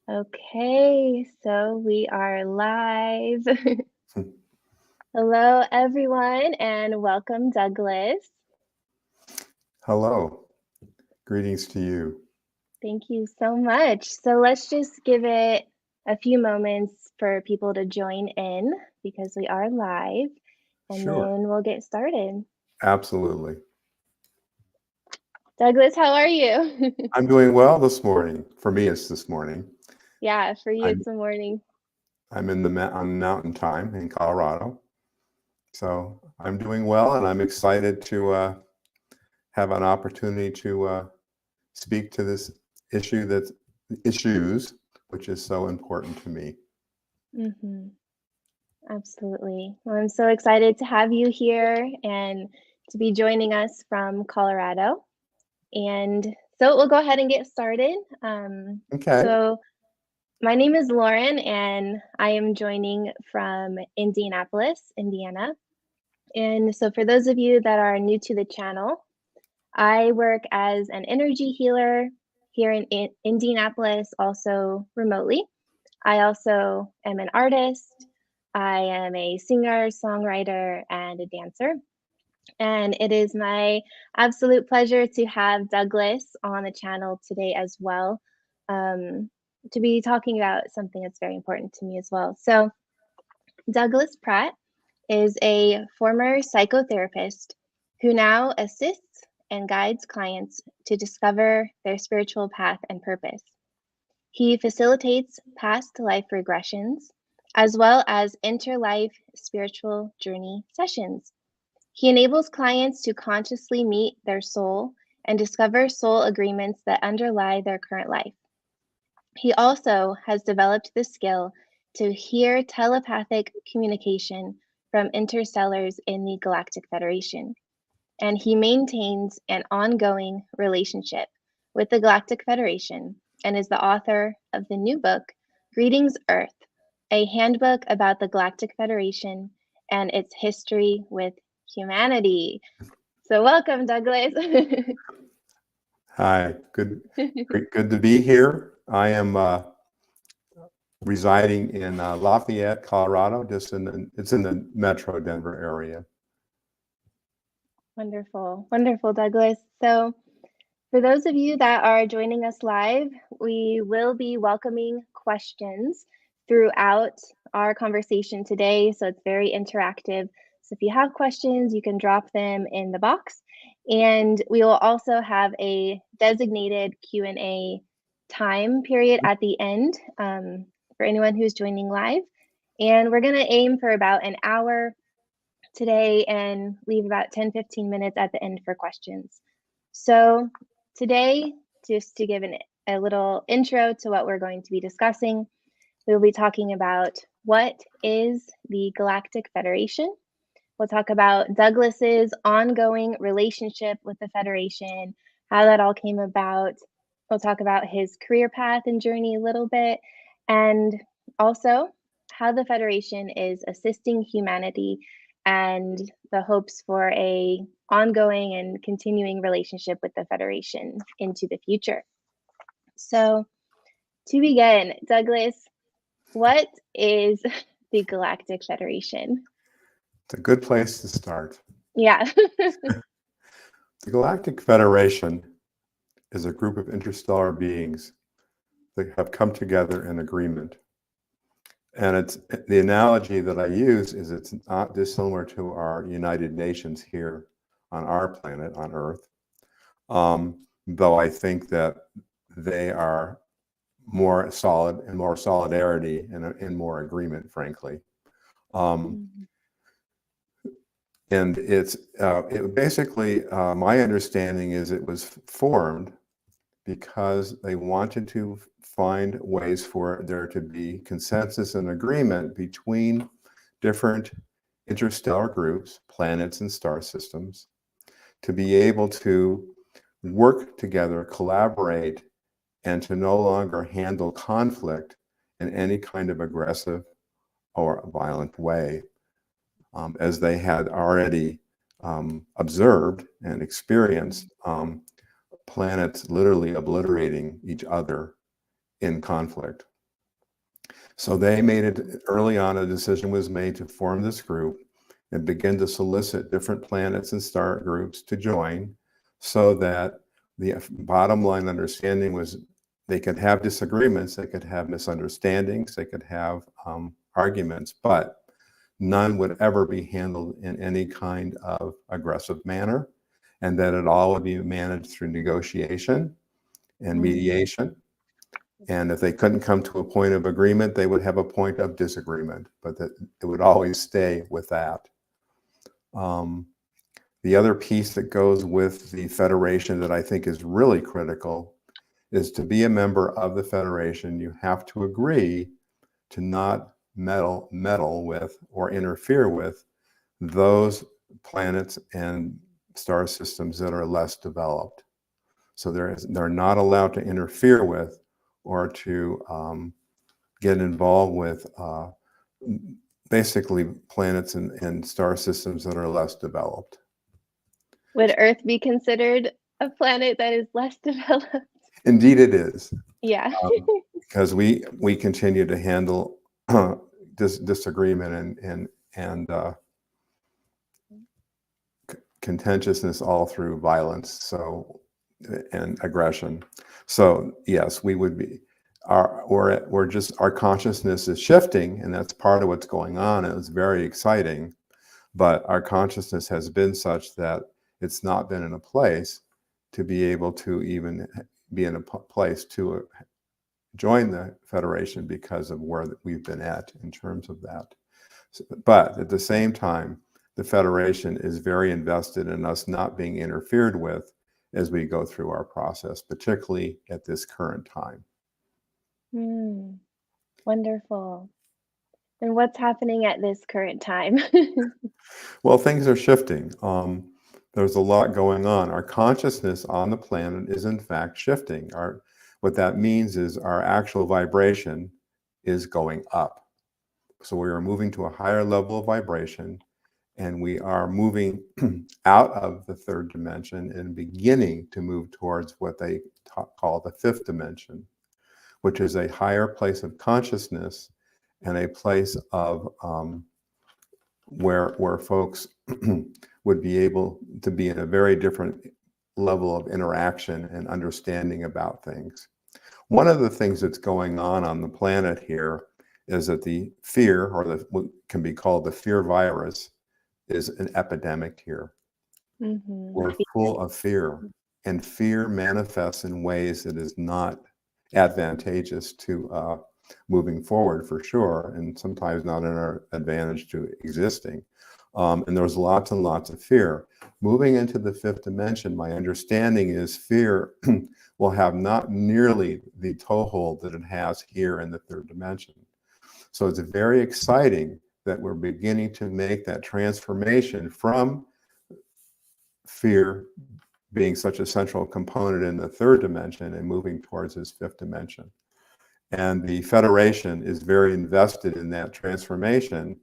Okay, so we are live. Hello, everyone, and welcome, Douglas. Hello, greetings to you. Thank you so much. So let's just give it a few moments for people to join in because we are live, and Sure, then we'll get started. absolutely. Douglas, how are you? I'm doing well this morning. For me, it's this morning. Yeah, for you, I'm it's the morning. I'm on Mountain Time in Colorado, so I'm doing well, and I'm excited to have an opportunity to speak to this issues, which is so important to me. Mm-hmm. Absolutely. Well, I'm so excited to have you here and to be joining us from Colorado. And so we'll go ahead and get started. Okay. So my name is Lauren, and I am joining from Indianapolis, Indiana. And so for those of you that are new to the channel, I work as an energy healer here in Indianapolis, also remotely. I also am an artist. I am a singer, songwriter, and a dancer. And it is my absolute pleasure to have Douglas on the channel today as well, um, to be talking about something that's very important to me as well. So, Douglas Pratt is a former psychotherapist who now assists and guides clients to discover their spiritual path and purpose. He facilitates past life regressions as well as interlife spiritual journey sessions. He enables clients to consciously meet their soul and discover soul agreements that underlie their current life. He also has developed the skill to hear telepathic communication from interstellars in the Galactic Federation, and he maintains an ongoing relationship with the Galactic Federation and is the author of the new book, Greetings Earth, a handbook about the Galactic Federation and its history with humanity. So, welcome, Douglas. Hi. Good to be here. I am residing in Lafayette, Colorado. It's in the Metro Denver area. Wonderful, wonderful, Douglas. So, for those of you that are joining us live, we will be welcoming questions throughout our conversation today. So it's very interactive. So if you have questions, you can drop them in the box. And we will also have a designated Q&A time period at the end for anyone who's joining live. And we're going to aim for about an hour today and leave about 10-15 minutes at the end for questions. So today, just to give a little intro to what we're going to be discussing, we'll be talking about what is the Galactic Federation. We'll talk about Douglas's ongoing relationship with the Federation, how that all came about. We'll talk about his career path and journey a little bit, and also how the Federation is assisting humanity and the hopes for a ongoing and continuing relationship with the Federation into the future. So, to begin, Douglas, what is the Galactic Federation? It's a good place to start. Yeah. The Galactic Federation is a group of interstellar beings that have come together in agreement. And it's the analogy that I use is it's not dissimilar to our United Nations here on our planet, on Earth. Though I think that they are more solid and more solidarity and more agreement, frankly. And it basically, my understanding is it was formed because they wanted to find ways for there to be consensus and agreement between different interstellar groups, planets and star systems, to be able to work together, collaborate, and to no longer handle conflict in any kind of aggressive or violent way, as they had already observed and experienced planets literally obliterating each other in conflict. So they made it early on, a decision was made to form this group and begin to solicit different planets and star groups to join, so that the bottom line understanding was they could have disagreements, they could have misunderstandings, they could have arguments, but none would ever be handled in any kind of aggressive manner, and that it all would be managed through negotiation and mediation. And if they couldn't come to a point of agreement, they would have a point of disagreement, but that it would always stay with that. The other piece that goes with the Federation that I think is really critical is, to be a member of the Federation, you have to agree to not meddle with or interfere with those planets and star systems that are less developed. So they're not allowed to interfere with or to get involved with basically planets and star systems that are less developed. Would Earth be considered a planet that is less developed? Indeed it is. Yeah. Because we continue to handle disagreement and contentiousness all through violence, and aggression. So yes, we would be, our consciousness is shifting, and that's part of what's going on. It was very exciting, but our consciousness has been such that it's not been in a place to be able to even be in a place to join the Federation because of where we've been at in terms of that. But at the same time, the Federation is very invested in us not being interfered with as we go through our process, particularly at this current time. Wonderful. And what's happening at this current time? Well, things are shifting. There's a lot going on. Our consciousness on the planet is in fact shifting. What that means is our actual vibration is going up. So we are moving to a higher level of vibration, and we are moving out of the third dimension and beginning to move towards what they call the fifth dimension, which is a higher place of consciousness and a place of where folks would be able to be in a very different level of interaction and understanding about things. One of the things that's going on the planet here is that the fear, or what can be called the fear virus, is an epidemic here. We're full of fear, and fear manifests in ways that is not advantageous to moving forward, for sure, and sometimes not in our advantage to existing. And there's lots and lots of fear. Moving into the fifth dimension, my understanding is fear will have not nearly the toehold that it has here in the third dimension. So it's very exciting that we're beginning to make that transformation from fear being such a central component in the third dimension and moving towards this fifth dimension. And the Federation is very invested in that transformation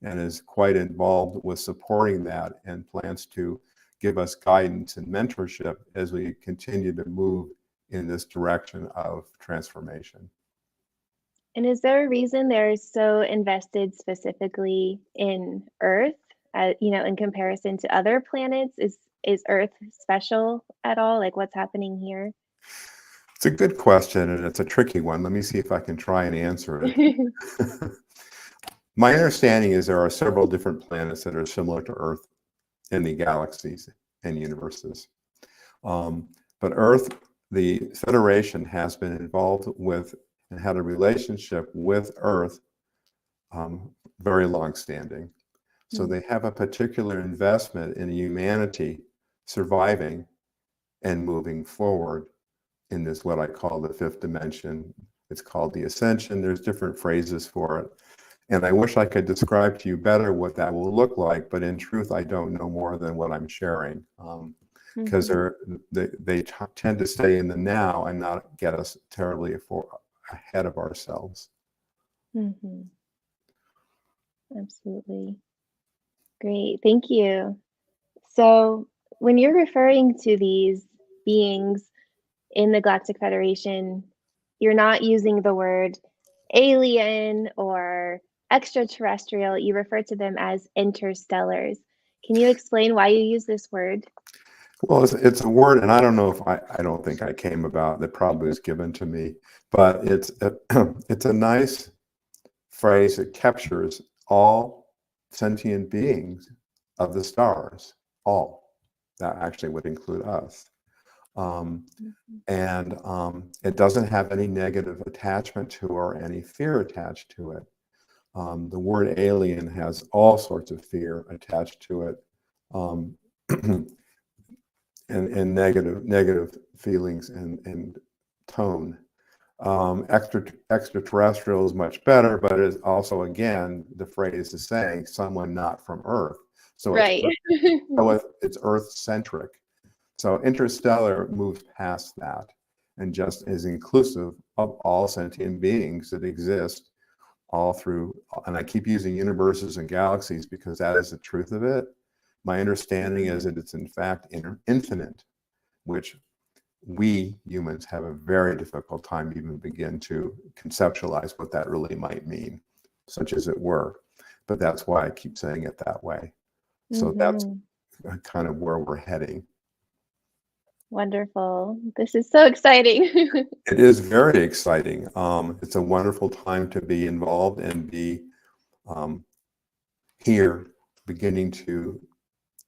and is quite involved with supporting that, and plans to give us guidance and mentorship as we continue to move in this direction of transformation. And is there a reason they're so invested specifically in Earth, in comparison to other planets? Is Earth special at all? Like, what's happening here? It's a good question, and it's a tricky one. Let me see if I can try and answer it. My understanding is there are several different planets that are similar to Earth in the galaxies and universes. But Earth, the Federation has been involved with and had a relationship with Earth very long-standing. So they have a particular investment in humanity surviving and moving forward in this, what I call the fifth dimension. It's called the ascension. There's different phrases for it. And I wish I could describe to you better what that will look like, but in truth, I don't know more than what I'm sharing, because they tend to stay in the now and not get us terribly ahead of ourselves. Absolutely. Great, thank you. So when you're referring to these beings in the Galactic Federation, you're not using the word alien or extraterrestrial, you refer to them as interstellars. Can you explain why you use this word? Well, it's a word, and I don't know if I don't think I came about. That probably was given to me, but it's a nice phrase that captures all sentient beings of the stars. All that actually would include us, Mhm. and it doesn't have any negative attachment to or any fear attached to it. The word alien has all sorts of fear attached to it. Um, and negative feelings and tone. Extraterrestrial is much better, but it's also, again, the phrase is saying someone not from Earth. So Right. it's Earth centric. So interstellar moves past that and just is inclusive of all sentient beings that exist all through. And I keep using universes and galaxies because that is the truth of it. My understanding is that it's in fact infinite, which we humans have a very difficult time even begin to conceptualize what that really might mean, such as it were. But that's why I keep saying it that way. So that's Hmm. kind of where we're heading. Wonderful. This is so exciting. It is very exciting. It's a wonderful time to be involved and be um, here, beginning to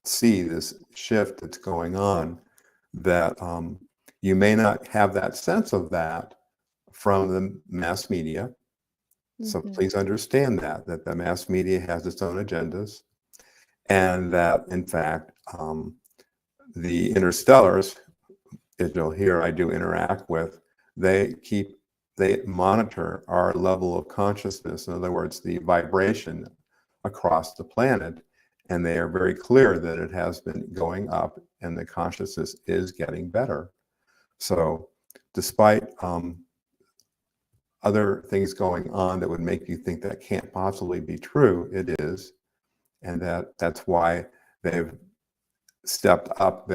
see this shift that's going on, that you may not have that sense of that from the mass media. So Hmm. please understand that the mass media has its own agendas, and that in fact the interstellars, as you'll hear I do interact with, they monitor our level of consciousness. In other words, the vibration across the planet, and they are very clear that it has been going up and the consciousness is getting better. So despite other things going on that would make you think that can't possibly be true, it is. And that's why they've stepped up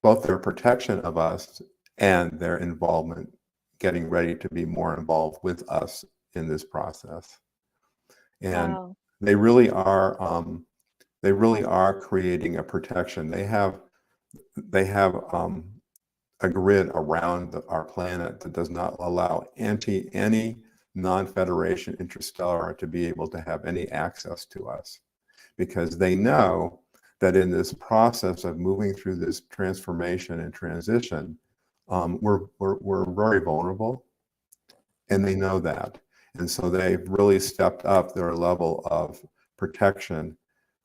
both their protection of us and their involvement, getting ready to be more involved with us in this process. And Wow. they really are they really are creating a protection. They have a grid around our planet that does not allow any non-Federation interstellar to be able to have any access to us, because they know that in this process of moving through this transformation and transition, we're very vulnerable, and they know that. And so they've really stepped up their level of protection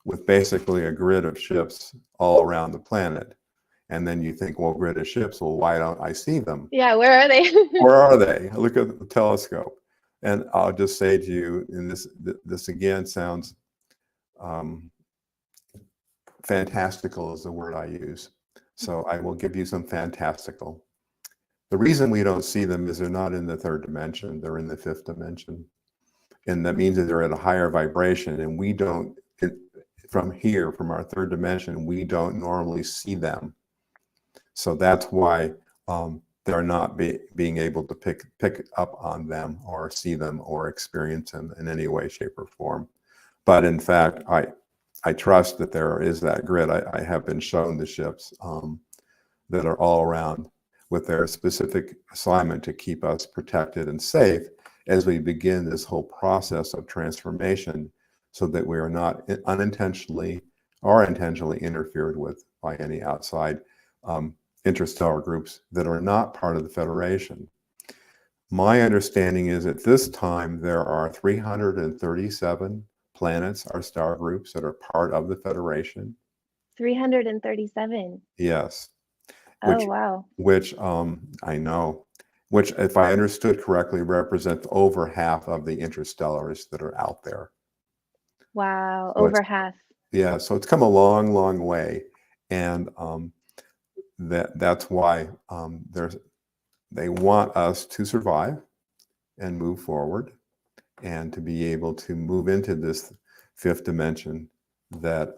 with basically a grid of ships all around the planet. And then you think, well, grid of ships, well, why don't I see them? Yeah, where are they? Where are they? Look at the telescope. And I'll just say to you, and this again sounds fantastical is the word I use. So I will give you some fantastical. The reason we don't see them is they're not in the third dimension, they're in the fifth dimension. And that means that they're at a higher vibration, and we don't, from here, from our third dimension, we don't normally see them. So that's why they're not being able to pick up on them or see them or experience them in any way, shape, or form. But in fact, I trust that there is that grid. I have been shown the ships that are all around with their specific assignment to keep us protected and safe as we begin this whole process of transformation, so that we are not unintentionally or intentionally interfered with by any outside interstellar groups that are not part of the Federation. My understanding is at this time there are 337 planets or star groups that are part of the Federation. 337. Yes, Oh, which wow. I know, which, if I understood correctly, represents over half of the interstellars that are out there. Wow, So it's, over half. yeah, so it's come a long, long way, and that's why they want us to survive and move forward, and to be able to move into this fifth dimension that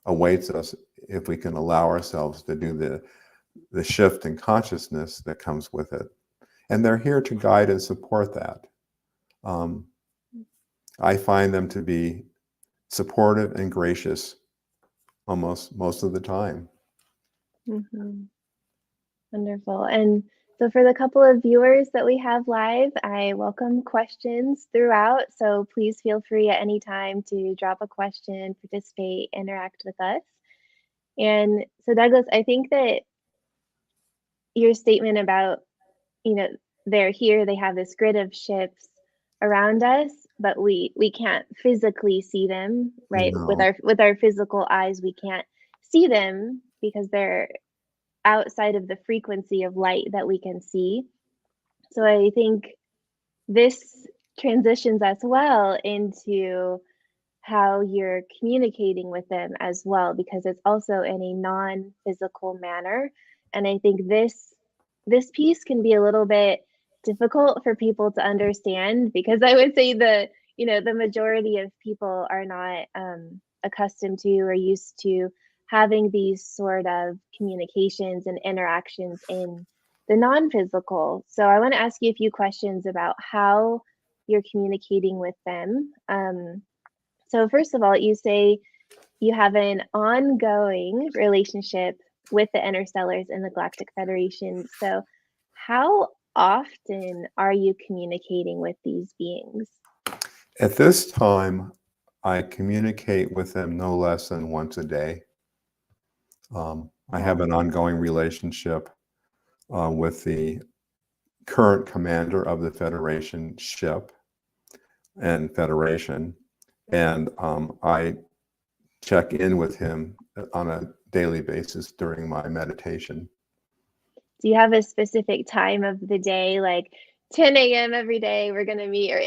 awaits us if we can allow ourselves to do the shift in consciousness that comes with it. And they're here to guide and support that. I find them to be supportive and gracious almost most of the time. Mm-hmm. Wonderful. And so for the couple of viewers that we have live, I welcome questions throughout. So please feel free at any time to drop a question, participate, interact with us. And so Douglas, I think that your statement about, they're here, they have this grid of ships around us, but we can't physically see them, right? No. With our physical eyes, we can't see them because they're outside of the frequency of light that we can see. So I think this transitions us well into how you're communicating with them as well, because it's also in a non-physical manner. And I think this piece can be a little bit difficult for people to understand, because I would say the majority of people are not accustomed to or used to having these sort of communications and interactions in the non-physical. So I want to ask you a few questions about how you're communicating with them. So first of all, you say you have an ongoing relationship with the interstellars in the Galactic Federation. So how often are you communicating with these beings? At this time, I communicate with them no less than once a day. I have an ongoing relationship with the current commander of the Federation ship and Federation, and I check in with him on a daily basis during my meditation. Do you have a specific time of the day, like 10 a.m. every day we're going to meet, or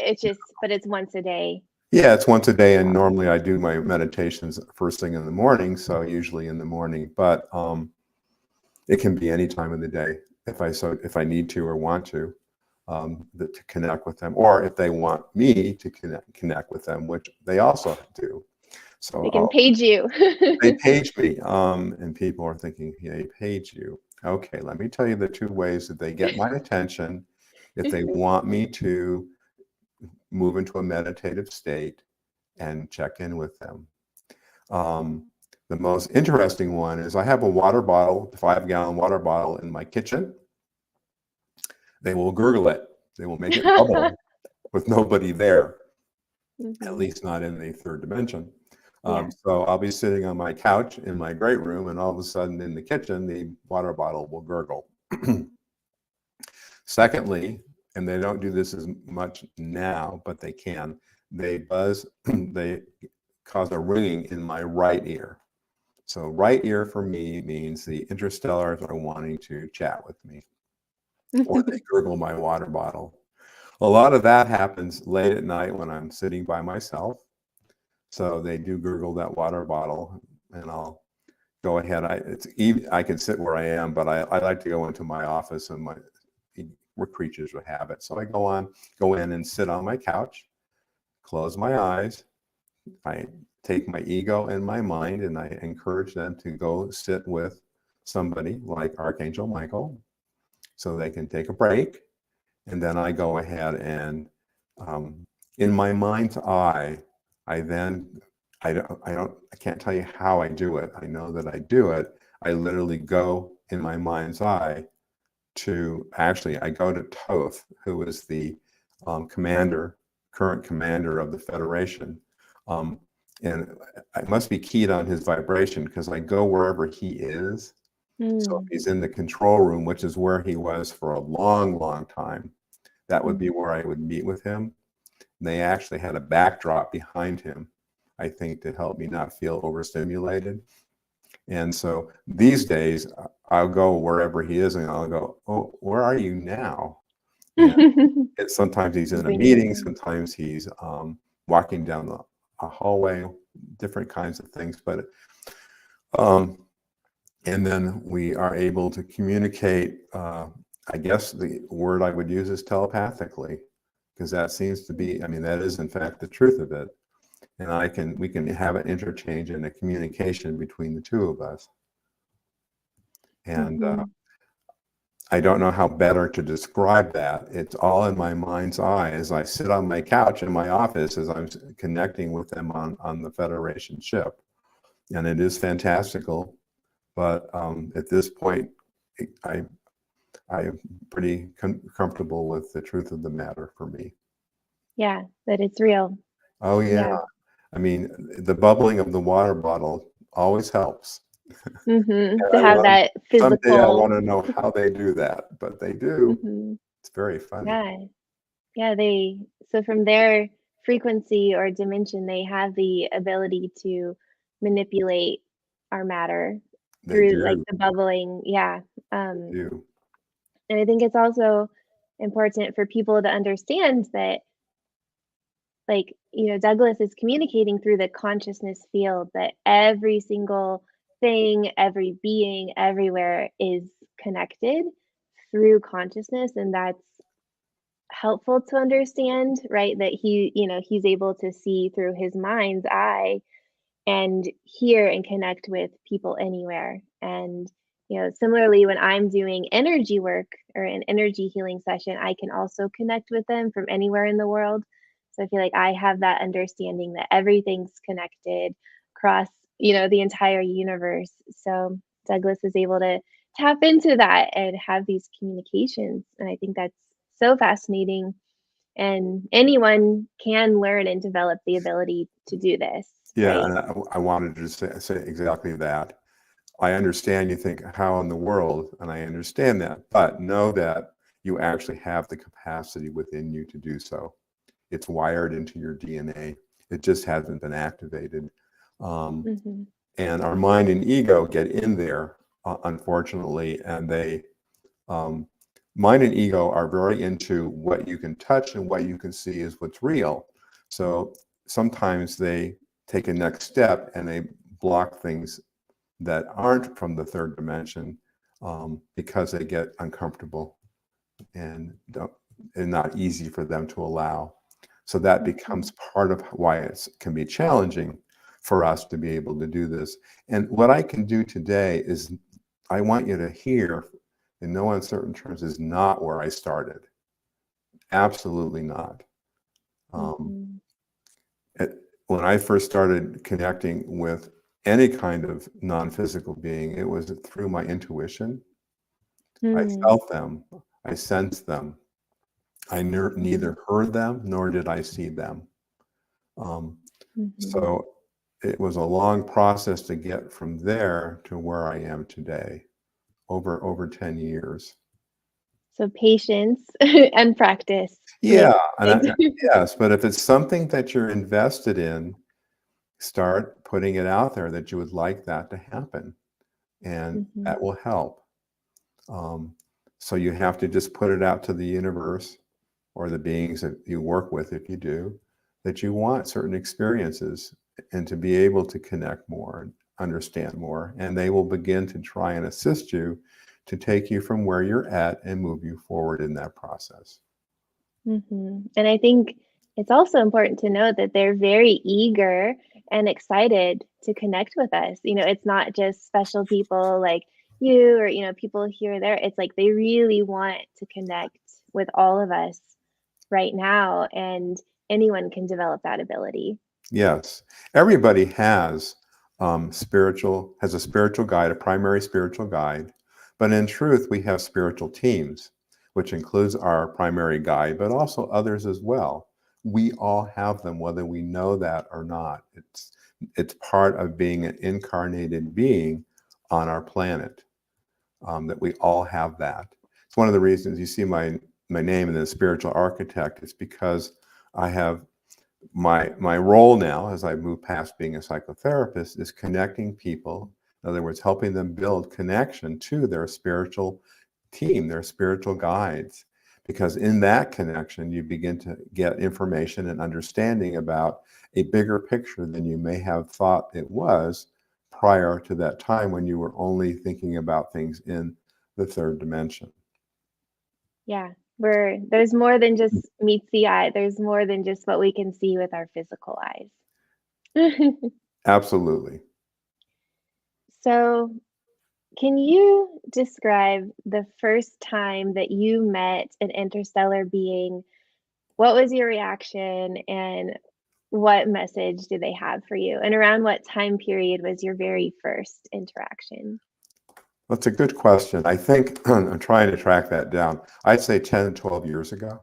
but it's once a day? Yeah, it's once a day, and normally I do my meditations first thing in the morning, so usually in the morning, but it can be any time of the day if I need to or want to connect with them, or if they want me to connect with them, which they also do. So They can page you. they page me, and people are thinking, yeah, they page you. Okay, let me tell you the two ways that they get my attention if they want me to move into a meditative state and check in with them. The most interesting one is I have a water bottle, 5-gallon water bottle in my kitchen. They will gurgle it. They will make it bubble with nobody there, at least not in the third dimension. So I'll be sitting on my couch in my great room, and all of a sudden in the kitchen, the water bottle will gurgle. Secondly, and they don't do this as much now, but they can, they buzz, they cause a ringing in my right ear. So right ear for me means the interstellars are wanting to chat with me, or they gurgle my water bottle. A lot of that happens late at night when I'm sitting by myself. So they do gurgle that water bottle, and I'll go ahead. I can sit where I am, but I like to go into my office, and we're creatures of habit. So I go in and sit on my couch, close my eyes. I take my ego and my mind, and I encourage them to go sit with somebody like Archangel Michael so they can take a break. And then I go ahead and in my mind's eye, I can't tell you how I do it. I know that I do it. I literally go in my mind's eye I go to Toth, who is the current commander of the Federation. And I must be keyed on his vibration because I go wherever he is. So if he's in the control room, which is where he was for a long, long time, that would be where I would meet with him. And they actually had a backdrop behind him, I think, to help me not feel overstimulated. And so these days, I'll go wherever he is, and I'll go, "Oh, where are you now?" And sometimes he's in a meeting, sometimes he's walking down a hallway, different kinds of things. But and then we are able to communicate. I guess the word I would use is telepathically, because that seems to be, I mean, that is in fact the truth of it. And we can have an interchange and a communication between the two of us. And I don't know how better to describe that. It's all in my mind's eye as I sit on my couch in my office as I'm connecting with them on the Federation ship. And it is fantastical. But at this point, I'm pretty comfortable with the truth of the matter for me. Yeah, that it's real. Oh, yeah. Yeah. I mean, the bubbling of the water bottle always helps. And To have that someday I physical. want to know how they do that, but they do. hmm It's very funny. Yeah. Yeah, so from their frequency or dimension, they have the ability to manipulate our matter They through like do. the bubbling. Yeah. They do. And I think it's also important for people to understand that, like, Douglas is communicating through the consciousness field, that every single thing, every being, everywhere is connected through consciousness. And that's helpful to understand, right? That he's able to see through his mind's eye and hear and connect with people anywhere. And, similarly, when I'm doing energy work or an energy healing session, I can also connect with them from anywhere in the world. So I feel like I have that understanding that everything's connected across, the entire universe. So Douglas is able to tap into that and have these communications. And I think that's so fascinating. And anyone can learn and develop the ability to do this, Yeah, right? and I wanted to say exactly that. I understand you think, how in the world? And I understand that, but know that you actually have the capacity within you to do so. It's wired into your DNA. It just hasn't been activated. Um, Mhm. and our mind and ego get in there, unfortunately, and um, mind and ego are very into what you can touch and what you can see is what's real. So sometimes they take a next step and they block things that aren't from the third dimension, because they get uncomfortable and not easy for them to allow. So that becomes Mhm. part of why it can be challenging for us to be able to do this. And what I can do today is, I want you to hear, in no uncertain terms, is not where I started. Absolutely not. Um, Mhm. when I first started connecting with any kind of non-physical being, it was through my intuition. I Hmm. felt them, I sensed them. I neither heard them nor did I see them. Um, Mhm. so it was a long process to get from there to where I am today, over 10 years. So patience and practice Yeah, makes and it. yes, but if it's something that you're invested in, start putting it out there that you would like that to happen, and Mhm. that will help. Um, so you have to just put it out to the universe or the beings that you work with, if you do, that you want certain experiences and to be able to connect more and understand more. And they will begin to try and assist you to take you from where you're at and move you forward in that process. And I think it's also important to note that they're very eager and excited to connect with us. It's not just special people like you or, people here or there. It's like they really want to connect with all of us right now, and anyone can develop that ability. Yes, everybody has has a spiritual guide, a primary spiritual guide. But in truth, we have spiritual teams, which includes our primary guide, but also others as well. We all have them, whether we know that or not. It's part of being an incarnated being on our planet, that we all have that. It's one of the reasons you see my name in the spiritual architect. It's because I have my role now, as I move past being a psychotherapist, is connecting people. In other words, helping them build connection to their spiritual team, their spiritual guides. Because in that connection, you begin to get information and understanding about a bigger picture than you may have thought it was prior to that time, when you were only thinking about things in the third dimension. Yeah, where there's more than just meets the eye. There's more than just what we can see with our physical eyes. Absolutely. So Can you describe the first time that you met an interstellar being? What was your reaction and what message did they have for you? And around what time period was your very first interaction? That's a good question. I think I'm trying to track that down. I'd say 10, 12 years ago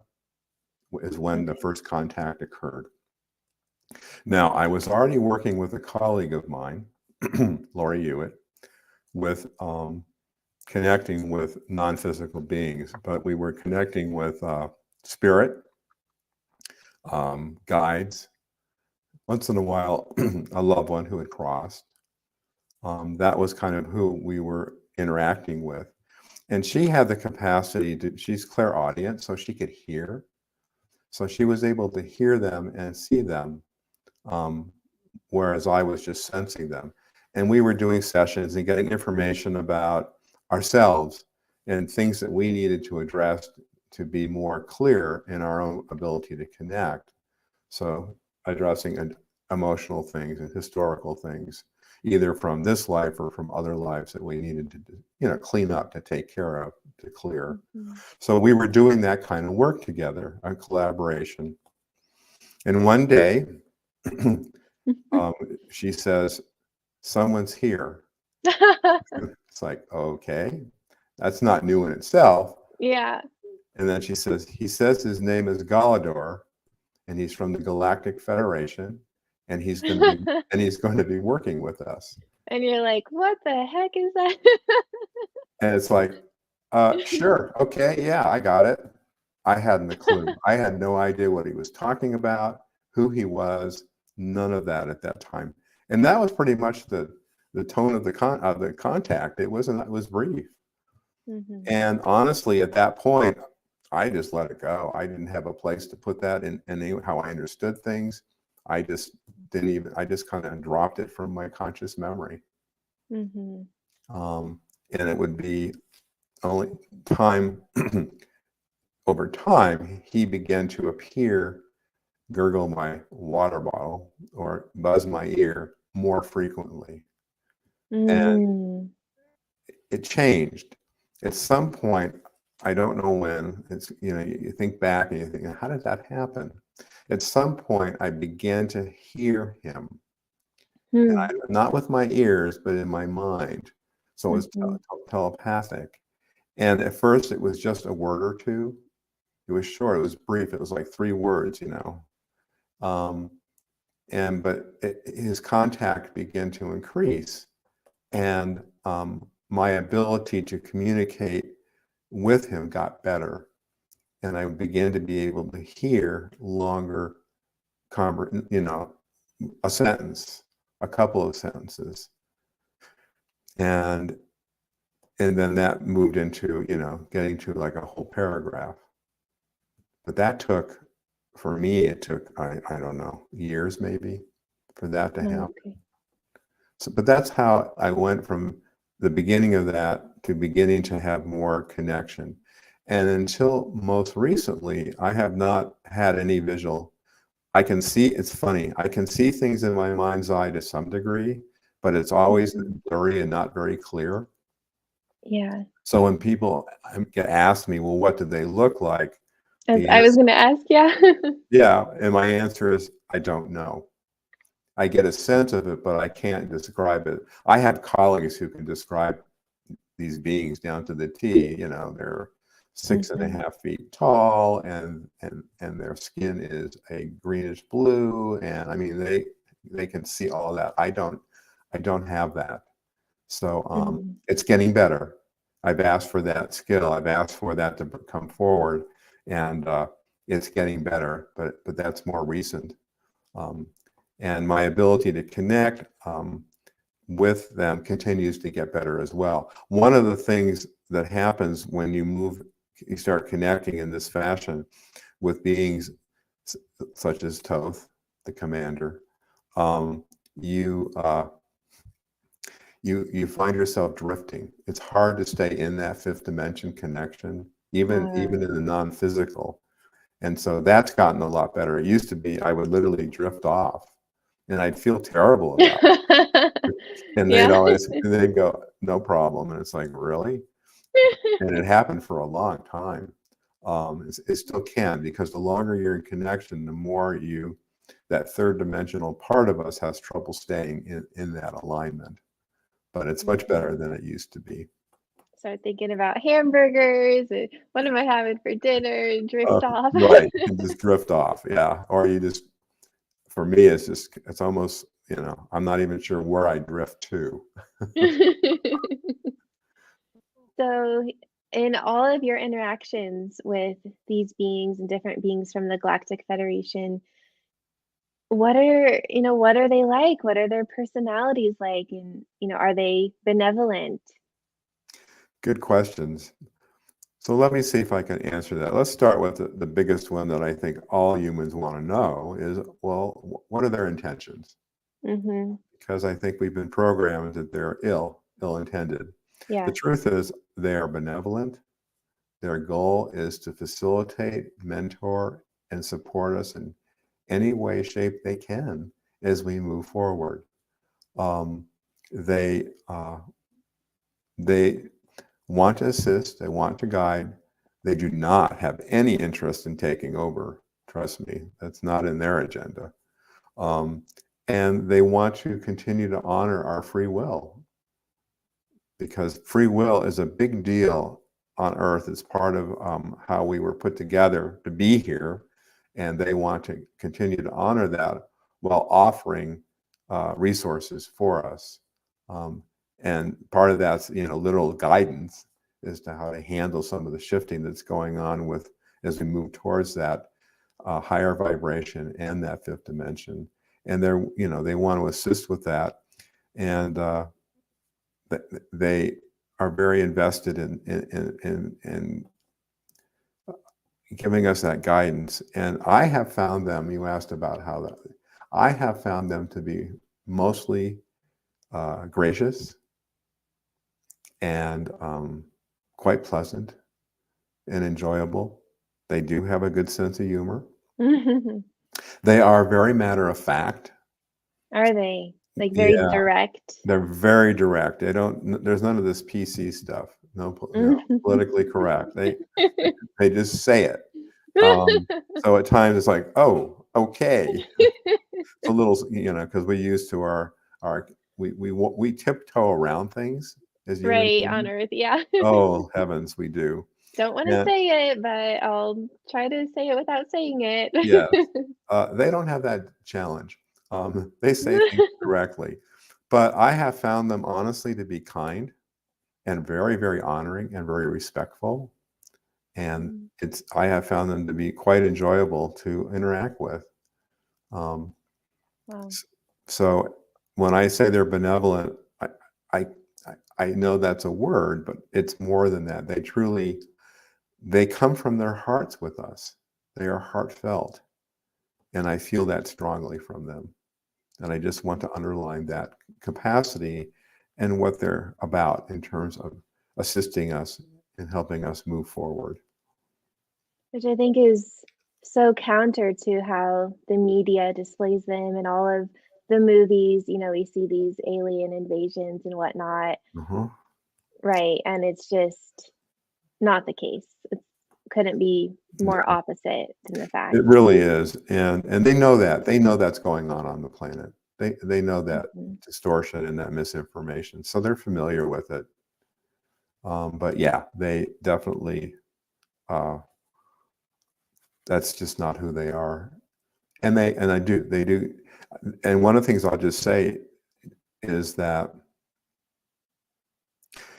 is when the Okay. first contact occurred. Now, I was already working with a colleague of mine, Lori Hewitt, with connecting with non-physical beings, but we were connecting with spirit, guides, once in a while, a loved one who had crossed. That was kind of who we were interacting with. And she had the capacity to, she's clairaudient, so she could hear. So she was able to hear them and see them, whereas I was just sensing them. And we were doing sessions and getting information about ourselves and things that we needed to address to be more clear in our own ability to connect. So addressing emotional things and historical things, either from this life or from other lives that we needed to, clean up, to take care of, to clear. Mhm. So we were doing that kind of work together, a collaboration. And one day, she says, "Someone's here." It's like, okay, that's not new in itself. Yeah. And then she says, "He says his name is Galador, and he's from the Galactic Federation, and he's going to be working with us." And you're like, "What the heck is that?" And it's like, sure, okay, yeah, I got it. I hadn't a clue. I had no idea what he was talking about, who he was, none of that at that time. And that was pretty much the tone of the contact. It was brief. Mhm. And honestly, at that point, I just let it go. I didn't have a place to put that in how I understood things. I just didn't even, I just kind of dropped it from my conscious memory. Mhm. And it would be only time, over time, he began to appear, gurgle my water bottle, or buzz my ear more frequently. And Mm. it changed. At some point, I don't know when, it's, you think back and you think, how did that happen? At some point, I began to hear him, and Hmm. not with my ears, but in my mind. So it was Mhm. telepathic. And at first, it was just a word or two. It was short, it was brief, it was like 3 words. Um, but his contact began to increase, and my ability to communicate with him got better, and I began to be able to hear longer, a sentence, a couple of sentences, and then that moved into getting to like a whole paragraph. But that took, for me, it took, I don't know, years maybe for that to happen. Okay. So, but that's how I went from the beginning of that to beginning to have more connection. And until most recently, I have not had any visual. I can see, it's funny, I can see things in my mind's eye to some degree, but it's always Mhm. blurry and not very clear. Yeah. So when people get asked me, well, what do they look like? As The I was answer, gonna ask, yeah. yeah, and my answer is, I don't know. I get a sense of it, but I can't describe it. I have colleagues who can describe these beings down to the T. They're six and a Mhm. half feet tall, and their skin is a greenish blue, and I mean they can see all that. I don't have that. So Mhm. it's getting better. I've asked for that skill. I've asked for that to come forward, and it's getting better. But that's more recent. Um, and my ability to connect with them continues to get better as well. One of the things that happens when you start connecting in this fashion with beings such as Toth, the commander, um, you you find yourself drifting. It's hard to stay in that fifth dimension connection, even in the non-physical. And so that's gotten a lot better. It used to be I would literally drift off and I'd feel terrible about it. And Yeah. they'd go, no problem. And it's like, really? And it happened for a long time. It still can, because the longer you're in connection, the more that third dimensional part of us has trouble staying in that alignment. But it's much better than it used to be. Start thinking about hamburgers and what am I having for dinner, and drift off. Right. You can just drift off. Yeah. Or for me, it's almost, I'm not even sure where I drift to. So, in all of your interactions with these beings and different beings from the Galactic Federation, what are they like? What are their personalities like? And, are they benevolent? Good questions. So let me see if I can answer that. Let's start with the biggest one that I think all humans want to know is, well, what are their intentions? Mm-hmm. Because I think we've been programmed that they're ill-intended. Yeah. The truth is they are benevolent. Their goal is to facilitate, mentor, and support us in any way, shape they can as we move forward. They want to assist, they want to guide. They do not have any interest in taking over. Trust me, that's not in their agenda. And they want to continue to honor our free will, because free will is a big deal on Earth. It's part of how we were put together to be here, and they want to continue to honor that while offering resources for us. And part of that's, literal guidance as to how to handle some of the shifting that's going on as we move towards that higher vibration and that fifth dimension. And they want to assist with that. And they are very invested in giving us that guidance. And I have found them, you asked about I have found them to be mostly gracious and quite pleasant and enjoyable. They do have a good sense of humor. They are very matter of fact. Are they like very direct? They're very direct. There's none of this PC stuff. No, politically correct. They just say it. So at times it's like, oh, okay. It's a little, because we used to we tiptoe around things as human Right, beings. on Earth, yeah. Oh, heavens, we do. Don't want to say it, but I'll try to say it without saying it. Yes. They don't have that challenge. They say things directly. But I have found them honestly to be kind and very, very honoring and very respectful. And I have found them to be quite enjoyable to interact with. Wow. So when I say they're benevolent, I know that's a word, but it's more than that. They come from their hearts with us. They are heartfelt. And I feel that strongly from them. And I just want to underline that capacity and what they're about in terms of assisting us and helping us move forward. Which I think is so counter to how the media displays them and all of the movies. We see these alien invasions and whatnot. Right. And it's just not the case. It couldn't be more opposite than the fact. It really is. And they know that. They know that's going on the planet. They know that distortion and that misinformation. So they're familiar with it. But yeah, they definitely, that's just not who they are. And they do. And one of the things I'll just say is that,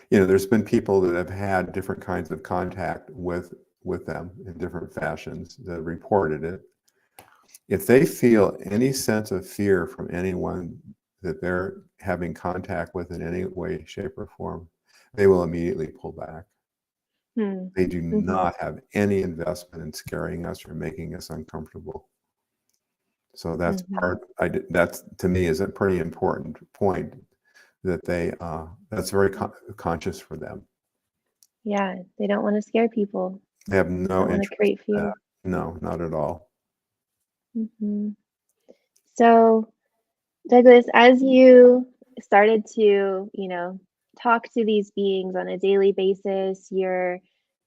there's been people that have had different kinds of contact with them in different fashions that have reported it. If they feel any sense of fear from anyone that they're having contact with in any way, shape, or form, they will immediately pull back. They do not have any investment in scaring us or making us uncomfortable. So that's that's to me is a pretty important point, that that's very conscious for them. Yeah, they don't want to scare people. They have no interest to create fear. in that. No, not at all. So Douglas, as you started to, talk to these beings on a daily basis, you're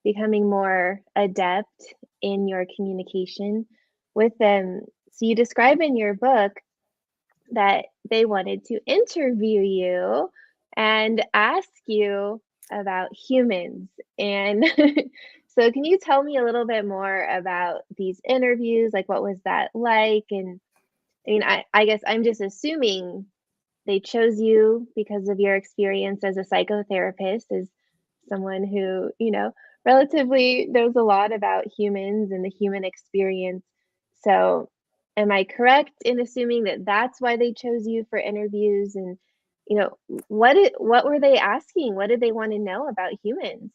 becoming more adept in your communication with them. So you describe in your book that they wanted to interview you and ask you about humans. And so, can you tell me a little bit more about these interviews? Like, what was that like? And I mean, I guess I'm just assuming they chose you because of your experience as a psychotherapist, as someone who, relatively knows a lot about humans and the human experience. So, am I correct in assuming that that's why they chose you for interviews? And, what were they asking? What did they want to know about humans?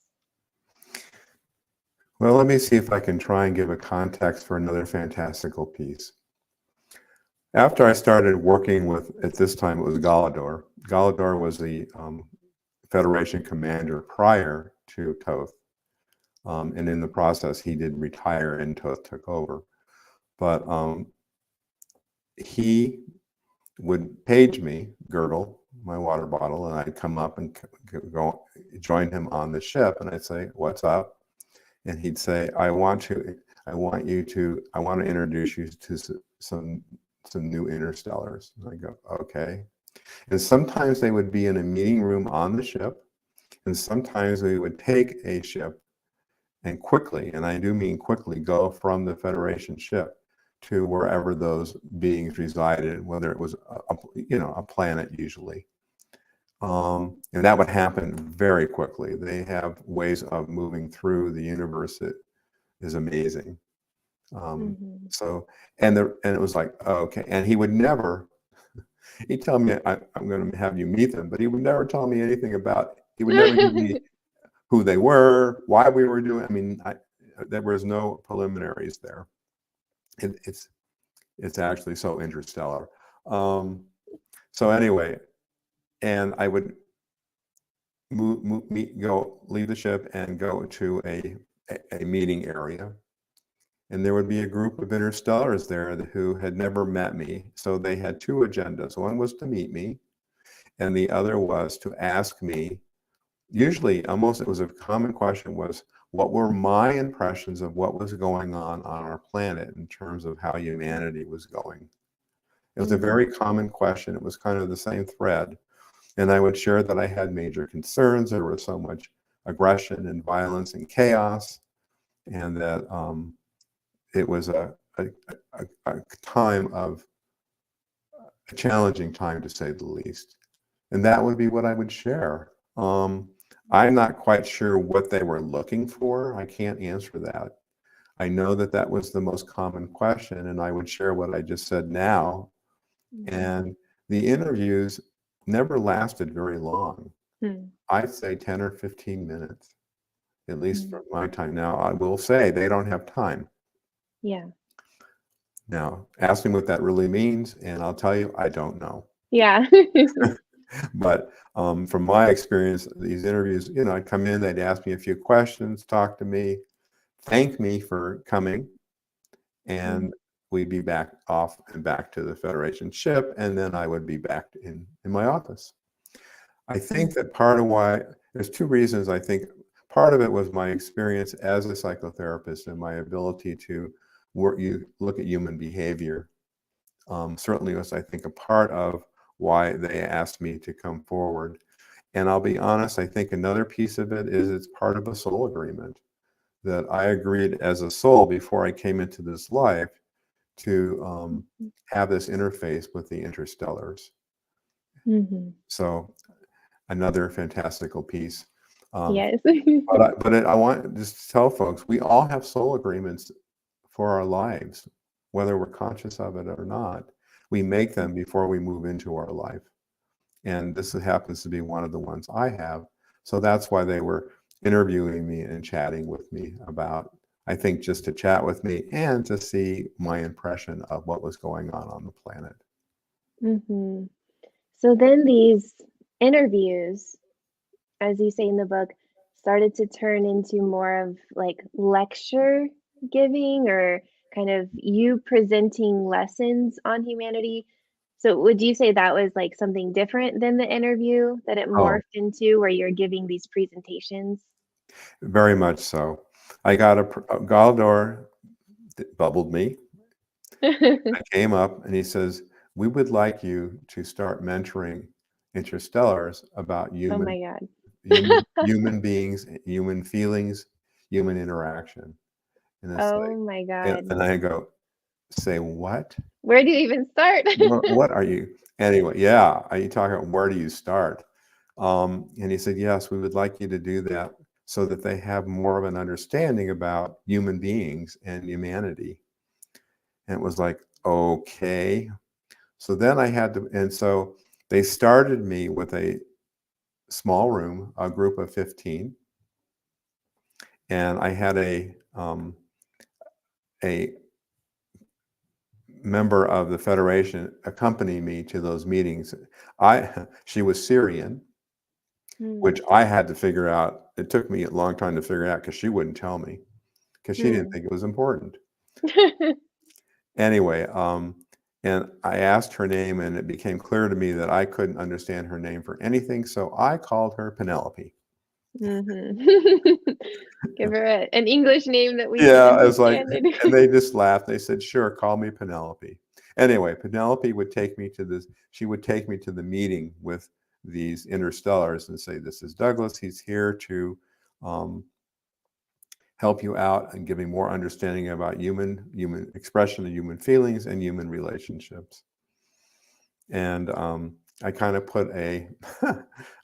Well, let me see if I can try and give a context for another fantastical piece. After I started working with, at this time it was Galador. Galador was the Federation commander prior to Toth. And in the process, he did retire and Toth took over. But he would page me, Gurgle, my water bottle, and I'd come up and go join him on the ship. And I'd say, "What's up?" And he'd say, I want to introduce you to some new interstellars." And I go, "Okay." And sometimes they would be in a meeting room on the ship, and sometimes we would take a ship and quickly, and I do mean quickly, go from the Federation ship to wherever those beings resided, whether it was a planet usually. And that would happen very quickly. They have ways of moving through the universe that is amazing. Hmm. So, and it was like, oh, okay. And he would never, he'd tell me, I'm going to have you meet them, but he would never tell me anything about, he would never give me who they were, why we were doing. I mean, there was no preliminaries there. It's actually so interstellar. So anyway, and I would leave the ship and go to a meeting area. And there would be a group of interstellars there who had never met me. So they had two agendas. One was to meet me, and the other was to ask me, usually almost it was a common question, was what were my impressions of what was going on our planet in terms of how humanity was going. It was a Hmm. very common question. It was kind of the same thread. And I would share that I had major concerns. There was so much aggression and violence and chaos, and that it was a time of a challenging time, to say the least. And that would be what I would share. I'm not quite sure what they were looking for. I can't answer that. I know that that was the most common question, and I would share what I just said now. Hmm. And the interviews never lasted very long. Hmm. I'd say 10 or 15 minutes, at least Hmm. from my time. Now, I will say they don't have time. Yeah. Now, ask me what that really means, and I'll tell you, I don't know. Yeah. But from my experience, these interviews, I'd come in, they'd ask me a few questions, talk to me, thank me for coming, Mm. and we'd be back off and back to the Federation ship, and then I would be back in my office. I think that part of why, there's two reasons. I think part of it was my experience as a psychotherapist and my ability to look at human behavior. Certainly was, I think, a part of why they asked me to come forward. And I'll be honest, I think another piece of it is it's part of a soul agreement that I agreed as a soul before I came into this life to have this interface with the interstellars. Mhm. So another fantastical piece. Um, Yes. I want just to tell folks, we all have soul agreements for our lives, whether we're conscious of it or not. We make them before we move into our life. And this happens to be one of the ones I have. So that's why they were interviewing me and chatting with me about, I think, just to chat with me and to see my impression of what was going on the planet. Mhm. So then these interviews, as you say in the book, started to turn into more of like lecture giving or kind of you presenting lessons on humanity. So would you say that was like something different than the interview that it Oh, morphed into where you're giving these presentations? very much so. I got a Galdor bubbled me. I came up and he says, "We would like you to start mentoring interstellars about Oh my God. human beings, human feelings, human interaction." And it's Oh like, my and, God. and I go, "Say what? Where do you even start? What are you?" Anyway, yeah, are you talking about where do you start? And he said, "Yes, we would like you to do that so that they have more of an understanding about human beings and humanity." And it was like, okay. So then I had to, and so they started me with a small room, a group of 15, and I had a member of the Federation accompany me to those meetings. She was Syrian, which Hmm. I had to figure out. It took me a long time to figure out because she wouldn't tell me because she didn't Hmm. think it was important. Anyway, and I asked her name, and it became clear to me that I couldn't understand her name for anything, so I called her Penelope. Mhm. Give her an English name that we can Yeah, I was like, understand it. and they just laughed. They said, "Sure, call me Penelope." Anyway, Penelope would take me to this. She would take me to the meeting with these interstellars and say, "This is Douglas. He's here to um, help you out and giving more understanding about human expression of human feelings and human relationships." And I kind of put I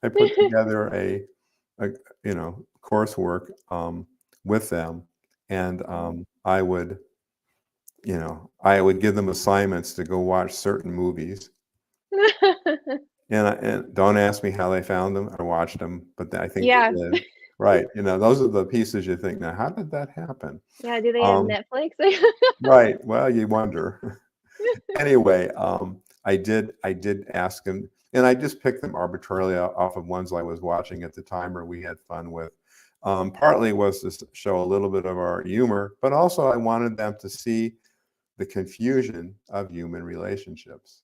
put together a coursework with them, and I would give them assignments to go watch certain movies, and don't ask me how they found them or watched them, but I think Yeah. they did. Right, those are the pieces you think, now how did that happen? Yeah, do they have Um, Netflix? right. Well, you wonder. Anyway, I did ask them, and I just picked them arbitrarily off of ones I was watching at the time or we had fun with. Partly was to show a little bit of our humor, but also I wanted them to see the confusion of human relationships,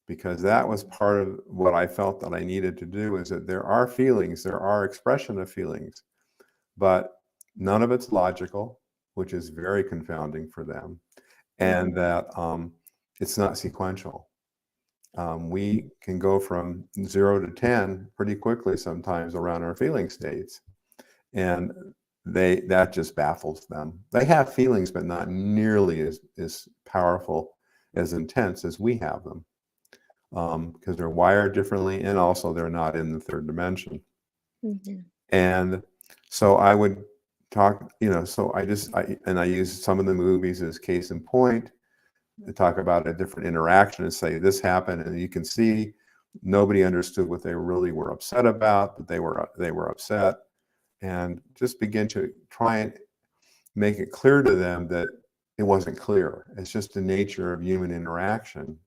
because that was part of what I felt that I needed to do, is that there are feelings, there are expression of feelings, but none of it's logical, which is very confounding for them, and Mhm. that it's not sequential. We can go from 0 to 10 pretty quickly sometimes around our feeling states, and that just baffles them. They have feelings, but not nearly as powerful, as intense as we have them, because they're wired differently, and also they're not in the third dimension. Mhm. And so I would talk, so I use some of the movies as case in point to talk about a different interaction and say this happened, and you can see nobody understood what they really were upset about, but they were upset, and just begin to try and make it clear to them that it wasn't clear. It's just the nature of human interaction.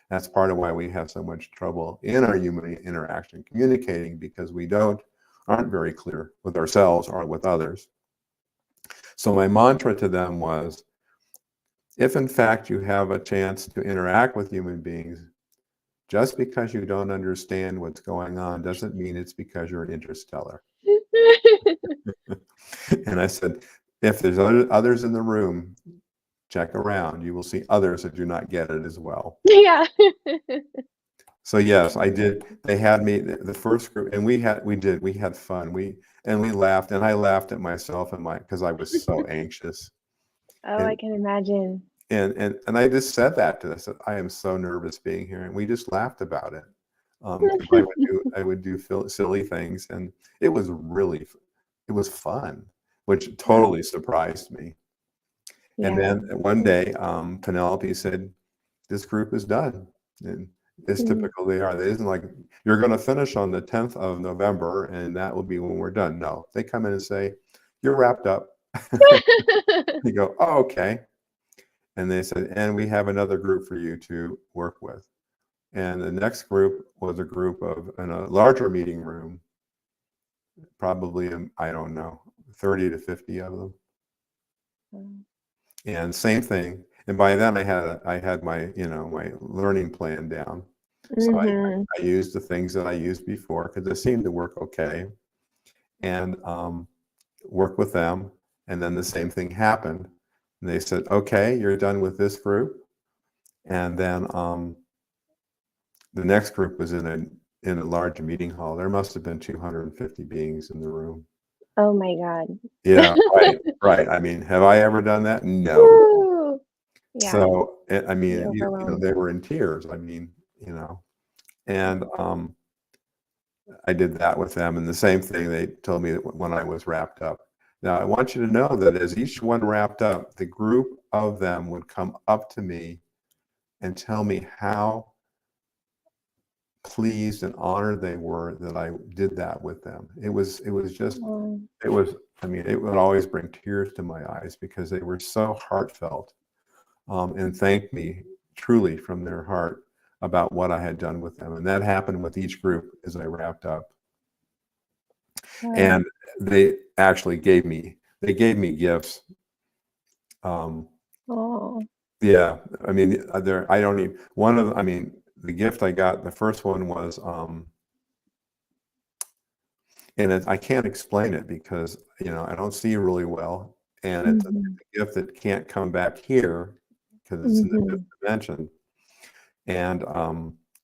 That's part of why we have so much trouble in our human interaction communicating, because we aren't very clear with ourselves or with others. So my mantra to them was, if in fact you have a chance to interact with human beings, just because you don't understand what's going on doesn't mean it's because you're an interstellar. And I said, if there's others in the room, check around. You will see others that do not get it as well. Yeah. So yes, I did. They had me the first group, and we had fun. We laughed, and I laughed at myself and because I was so anxious. Oh, I And can imagine. and I just said that to them. I said, I am so nervous being here, and we just laughed about it. Because I would do silly things, and it was it was fun, which Wow. totally surprised me. And Yeah. then one day, Penelope said, "This group is done." And as Mm. typical they are, they isn't like, "You're going to finish on the 10th of November, and that will be when we're done." No, they come in and say, "You're wrapped up." You go, "Oh, okay." And they said, "And we have another group for you to work with." And the next group was a group in a larger meeting room, probably, I don't know, 30 to 50 of them. Mm. And same thing. And by then I had my, my learning plan down. So Mm-hmm. I used the things that I used before because it seemed to work okay, and worked with them. And then the same thing happened. And they said, okay, you're done with this group. And then the next group was in a large meeting hall. There must have been 250 beings in the room. Oh my God. Yeah, right, right. I mean, have I ever done that? No. Woo! Yeah, So, I be mean, overwhelmed. they were in tears. I mean, and I did that with them. And the same thing they told me that when I was wrapped up. Now, I want you to know that as each one wrapped up, the group of them would come up to me and tell me how pleased and honored they were that I did that with them. It was just, Oh, it was, I mean, it would always bring tears to my eyes because they were so heartfelt, and thanked me truly from their heart about what I had done with them. And that happened with each group as I wrapped up. wow. And they actually gave me gifts. Um, Oh. yeah, I mean, I don't even, I mean, the gift I got, the first one was, and I can't explain it because, I don't see really well. And it's Mm-hmm. a gift that can't come back here because it's in the Mm-hmm. fifth dimension. And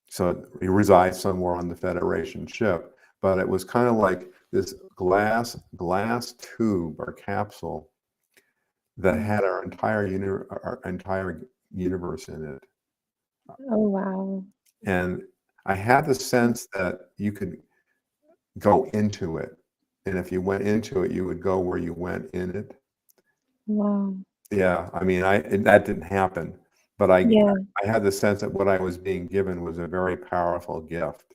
so it resides somewhere on the Federation ship. But it was kind of like this glass tube or capsule that had our entire universe in it. Oh, wow. And I had the sense that you could go into it. And if you went into it, you would go where you went in it. Wow. Yeah, I mean, that didn't happen, but Yeah. I had the sense that what I was being given was a very powerful gift.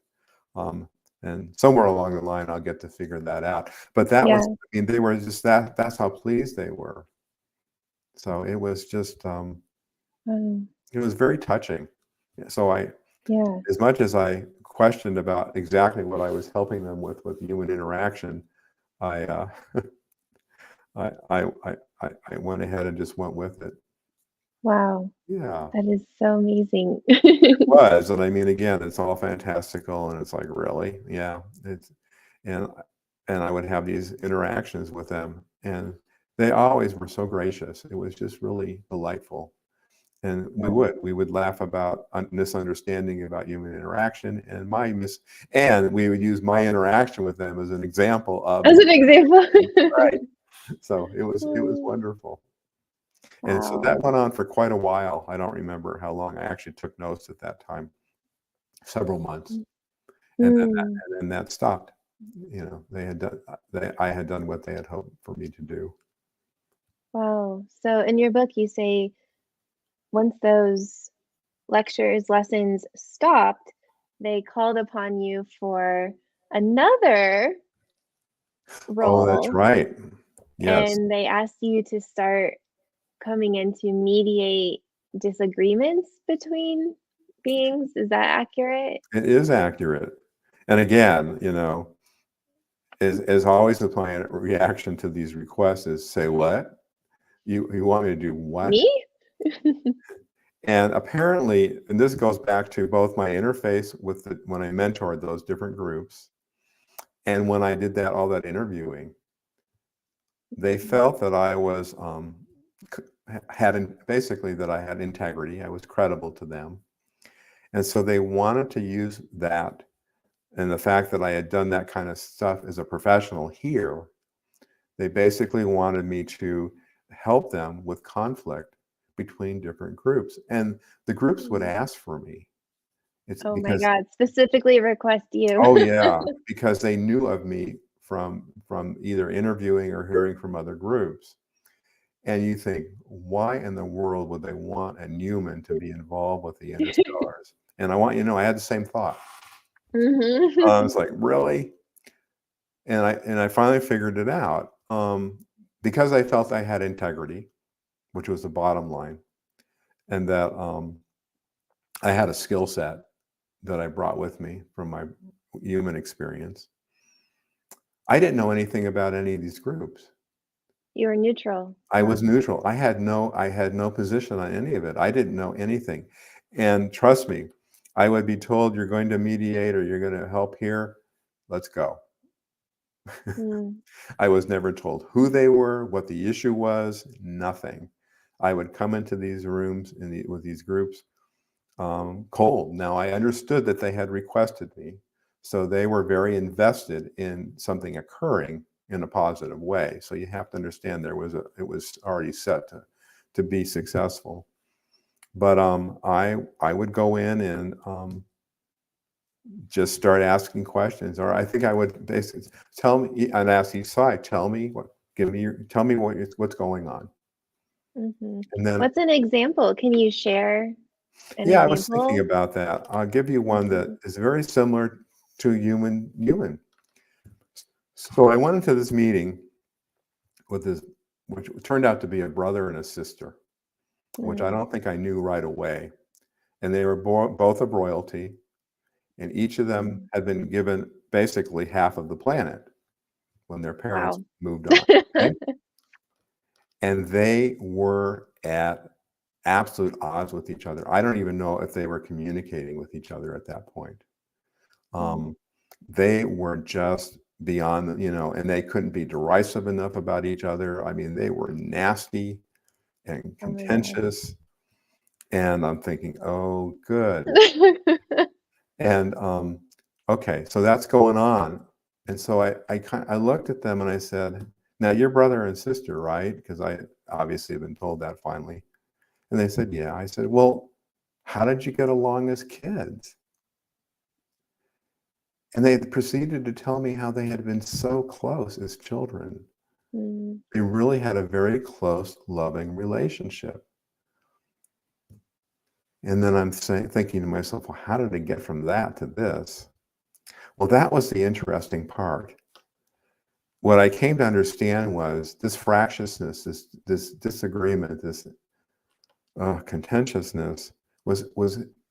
Um, and somewhere along the line, I'll get to figure that out. But that Yeah. was, I mean, they were just that's how pleased they were. So it was just, Um, it was very touching. Yeah, so yeah. as much as I questioned about exactly what I was helping them with human interaction, I, I, I, I went ahead and just went with it. Wow. Yeah. That is so amazing. Was, and I mean, again, it's all fantastical, and it's like, really? Yeah, it's and I would have these interactions with them, and they always were so gracious. It was just really delightful, and Wow. we would laugh about misunderstanding about human interaction, and and we would use my interaction with them as an example of As an example. right. So it was Oh, wonderful. And so wow. that went on for quite a while. I don't remember how long. I actually took notes at that time, several months. Mm, And then that stopped. They had done I had done what they had hoped for me to do. wow. So in your book, you say once those lectures, lessons stopped, they called upon you for another Oh, that's role right. Yes, and they asked you to start coming in to mediate disagreements between beings. Is that accurate? it is accurate. And again, as always with my reaction to these requests is, "Say what? You want me to do what?" Me? And apparently, and this goes back to both my interface with when I mentored those different groups and when I did all that interviewing, they felt that I was, basically that I had integrity. I was credible to them. And so they wanted to use that and the fact that I had done that kind of stuff as a professional here, they basically wanted me to help them with conflict between different groups. And the groups would Mm. ask for me. It's Oh my because, God, specifically request you. oh yeah, because they knew of me from either interviewing or hearing from other groups. And you think, why in the world would they want a human to be involved with the interstellars? And I want you to know, I had the same thought. I Mhm. was like, really? And I finally figured it out, because I felt I had integrity, which was the bottom line, and that I had a skill set that I brought with me from my human experience. I didn't know anything about any of these groups. You were neutral. I Huh. was neutral. I had no position on any of it. I didn't know anything. And trust me, I would be told you're going to mediate or you're going to help here. Let's go. Mm. I was never told who they were, what the issue was, nothing. I would come into these rooms with these groups cold. Now I understood that they had requested me, so they were very invested in something occurring in a positive way. So you have to understand it was already set to be successful. But I would go in and just start asking questions, or I think I would basically tell me. I'd ask each side, tell me what's going on, Hmm. and then What's an example? Can you share an yeah, I was thinking example? about that. I'll give you one Hmm. that is very similar to human. So I went into this meeting with this, which turned out to be a brother and a sister, which I Mm. don't think I knew right away. And they were both of royalty, and each of them Mm. had been given basically half of the planet when their parents Wow. moved on. Okay? And they were at absolute odds with each other. I don't even know if they were communicating with each other at that point. Mm. Um, they were just beyond, and they couldn't be derisive enough about each other. I mean, they were nasty and Oh my contentious. And I'm thinking, oh, good. God. And okay, so that's going on. And so I looked at them and I said, now you're brother and sister, right? Because I obviously have been told that finally. And they said, yeah. I said, well, how did you get along as kids? And they proceeded to tell me how they had been so close as children. Mm. They really had a very close, loving relationship. And then I'm thinking to myself, well, how did it get from that to this? Well, that was the interesting part. What I came to understand was this fractiousness, this disagreement, this contentiousness was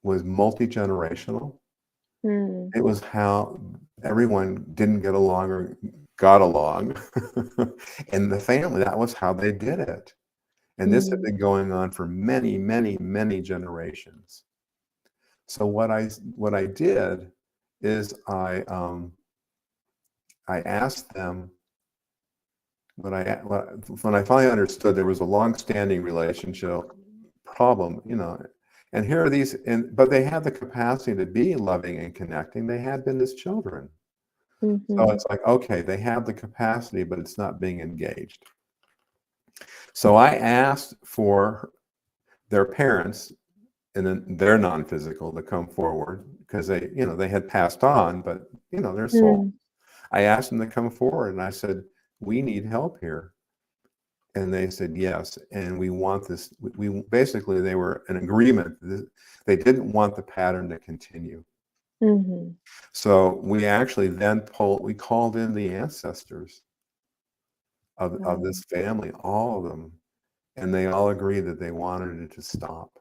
multi-generational. Mm. It was how everyone didn't get along or got along. In the family, that was how they did it. And this had Mm. been going on for many, many, many generations. So what I did is I asked them when I finally understood there was a long-standing relationship problem, and here are these, but they had the capacity to be loving and connecting. They had been as children. So Mhm. it's like, okay, they have the capacity, but it's not being engaged. So I asked for their parents and then they're non-physical to come forward because they had passed on, but their soul. Mm. I asked them to come forward and I said, we need help here. And they said yes, and we want this. We basically they were in agreement. They didn't want the pattern to continue. Mhm. So we actually then we called in the ancestors of Wow. this family, all of them, and they all agreed that they wanted it to stop.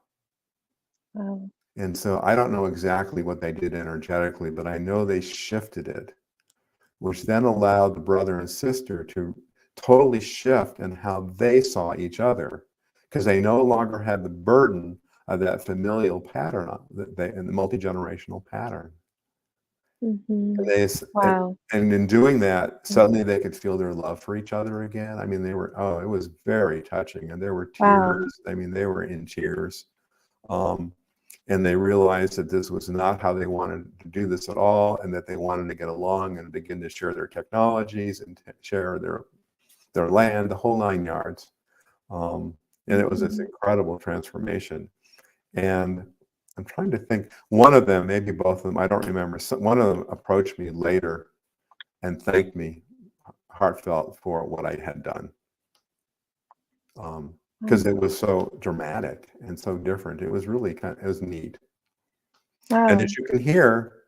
Wow. And so I don't know exactly what they did energetically, but I know they shifted it, which then allowed the brother and sister to totally shift in how they saw each other, because they no longer had the burden of that familial pattern, and the multi-generational pattern. And, Mhm. they, Wow. and in doing that, suddenly they could feel their love for each other again. I mean, it was very touching, and there were Wow. tears. I mean, they were in tears. Um, and they realized that this was not how they wanted to do this at all, and that they wanted to get along and begin to share their technologies and share their land, the whole 9 yards. And it was this Mhm. incredible transformation. And I'm trying to think, one of them, maybe both of them, I don't remember. One of them approached me later and thanked me heartfelt for what I had done. Because Wow. it was so dramatic and so different. It was really it was neat. And Wow. as you can hear,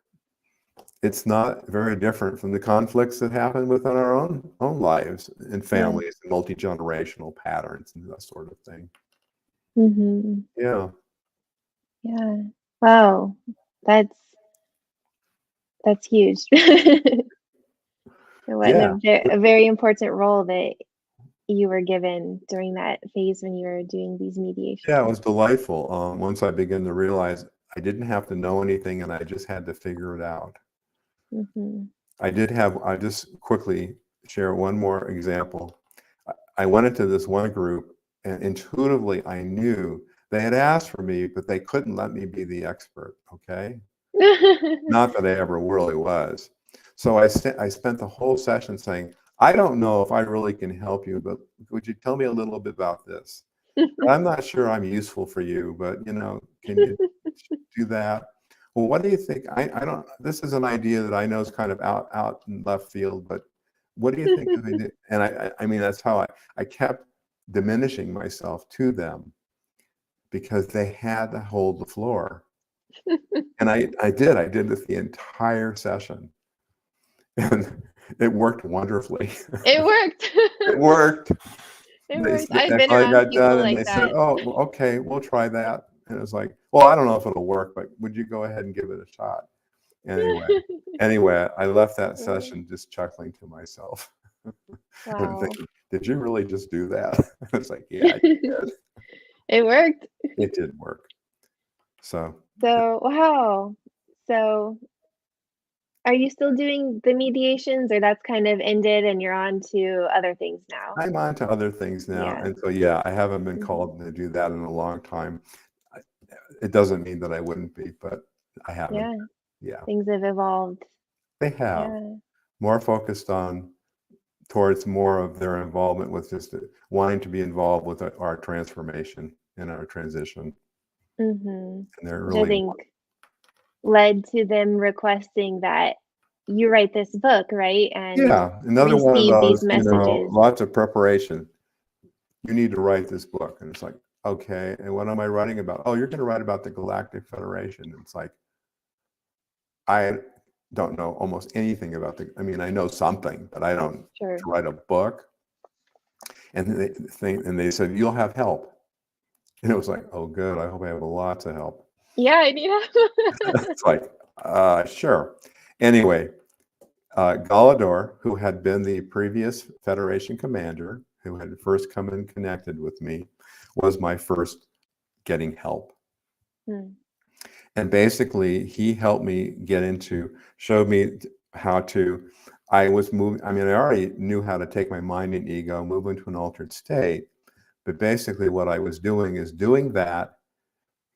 it's not very different from the conflicts that happen within our own lives and Yeah. families, multi-generational patterns and that sort of thing. Mhm. Yeah. Yeah. Wow. That's that's huge. What Yeah. a very important role that you were given during that phase when you were doing these Yeah, it mediations? was delightful. Once I began to realize I didn't have to know anything and I just had to figure it out. Mm-hmm. I just quickly share one more example. I went into this one group and intuitively I knew they had asked for me, but they couldn't let me be the expert. Okay. Not that I ever really was. So I spent the whole session saying, I don't know if I really can help you, but would you tell me a little bit about this? I'm not sure I'm useful for you, but can you do that? Well, what do you think? I don't, this is an idea that I know is kind of out in left field, but what do you think if I did? And I mean, that's how I kept diminishing myself to them because they had to hold the floor. And I did this the entire session. And it worked wonderfully. It worked. It worked. It worked. I've I been finally around got done people and like they said, that. oh, well, okay, we'll try that. And it was like, well, I don't know if it'll work, but would you go ahead and give it a shot? Anyway, I left that session just chuckling to myself and Wow. thinking, did you really just do that? It's like, yeah, It worked. it did work. So So, wow. So, are you still doing the mediations, or that's kind of ended and you're on to other things now? I'm on to other things now. Yeah. And so, yeah, I haven't been Mhm. called to do that in a long time. I- It doesn't mean that I wouldn't be, but I haven't. Yeah. Yeah, Things have evolved. they have Yeah. more focused on towards more of their involvement with just wanting to be involved with our transformation and our transition. Mhm. And they're Which I really, think led to them requesting that you write this book, right? And yeah, another one of receive these those, messages. lots of preparation. You need to write this book. And it's like, okay, and what am I writing about? Oh, you're going to write about the Galactic Federation. And it's like, I don't know almost anything about I mean, I know something, but I don't Sure. to write a book. And they said, you'll have help. And it was like, oh, good. I hope I have lots of help. Yeah, I need help. It's like, sure. Anyway, Galador, who had been the previous Federation commander, who had first come and connected with me, was my first getting help. Hmm. And basically, he helped me showed me how to, I was moving, I mean, I already knew how to take my mind and ego, move into an altered state. But basically, what I was doing is doing that,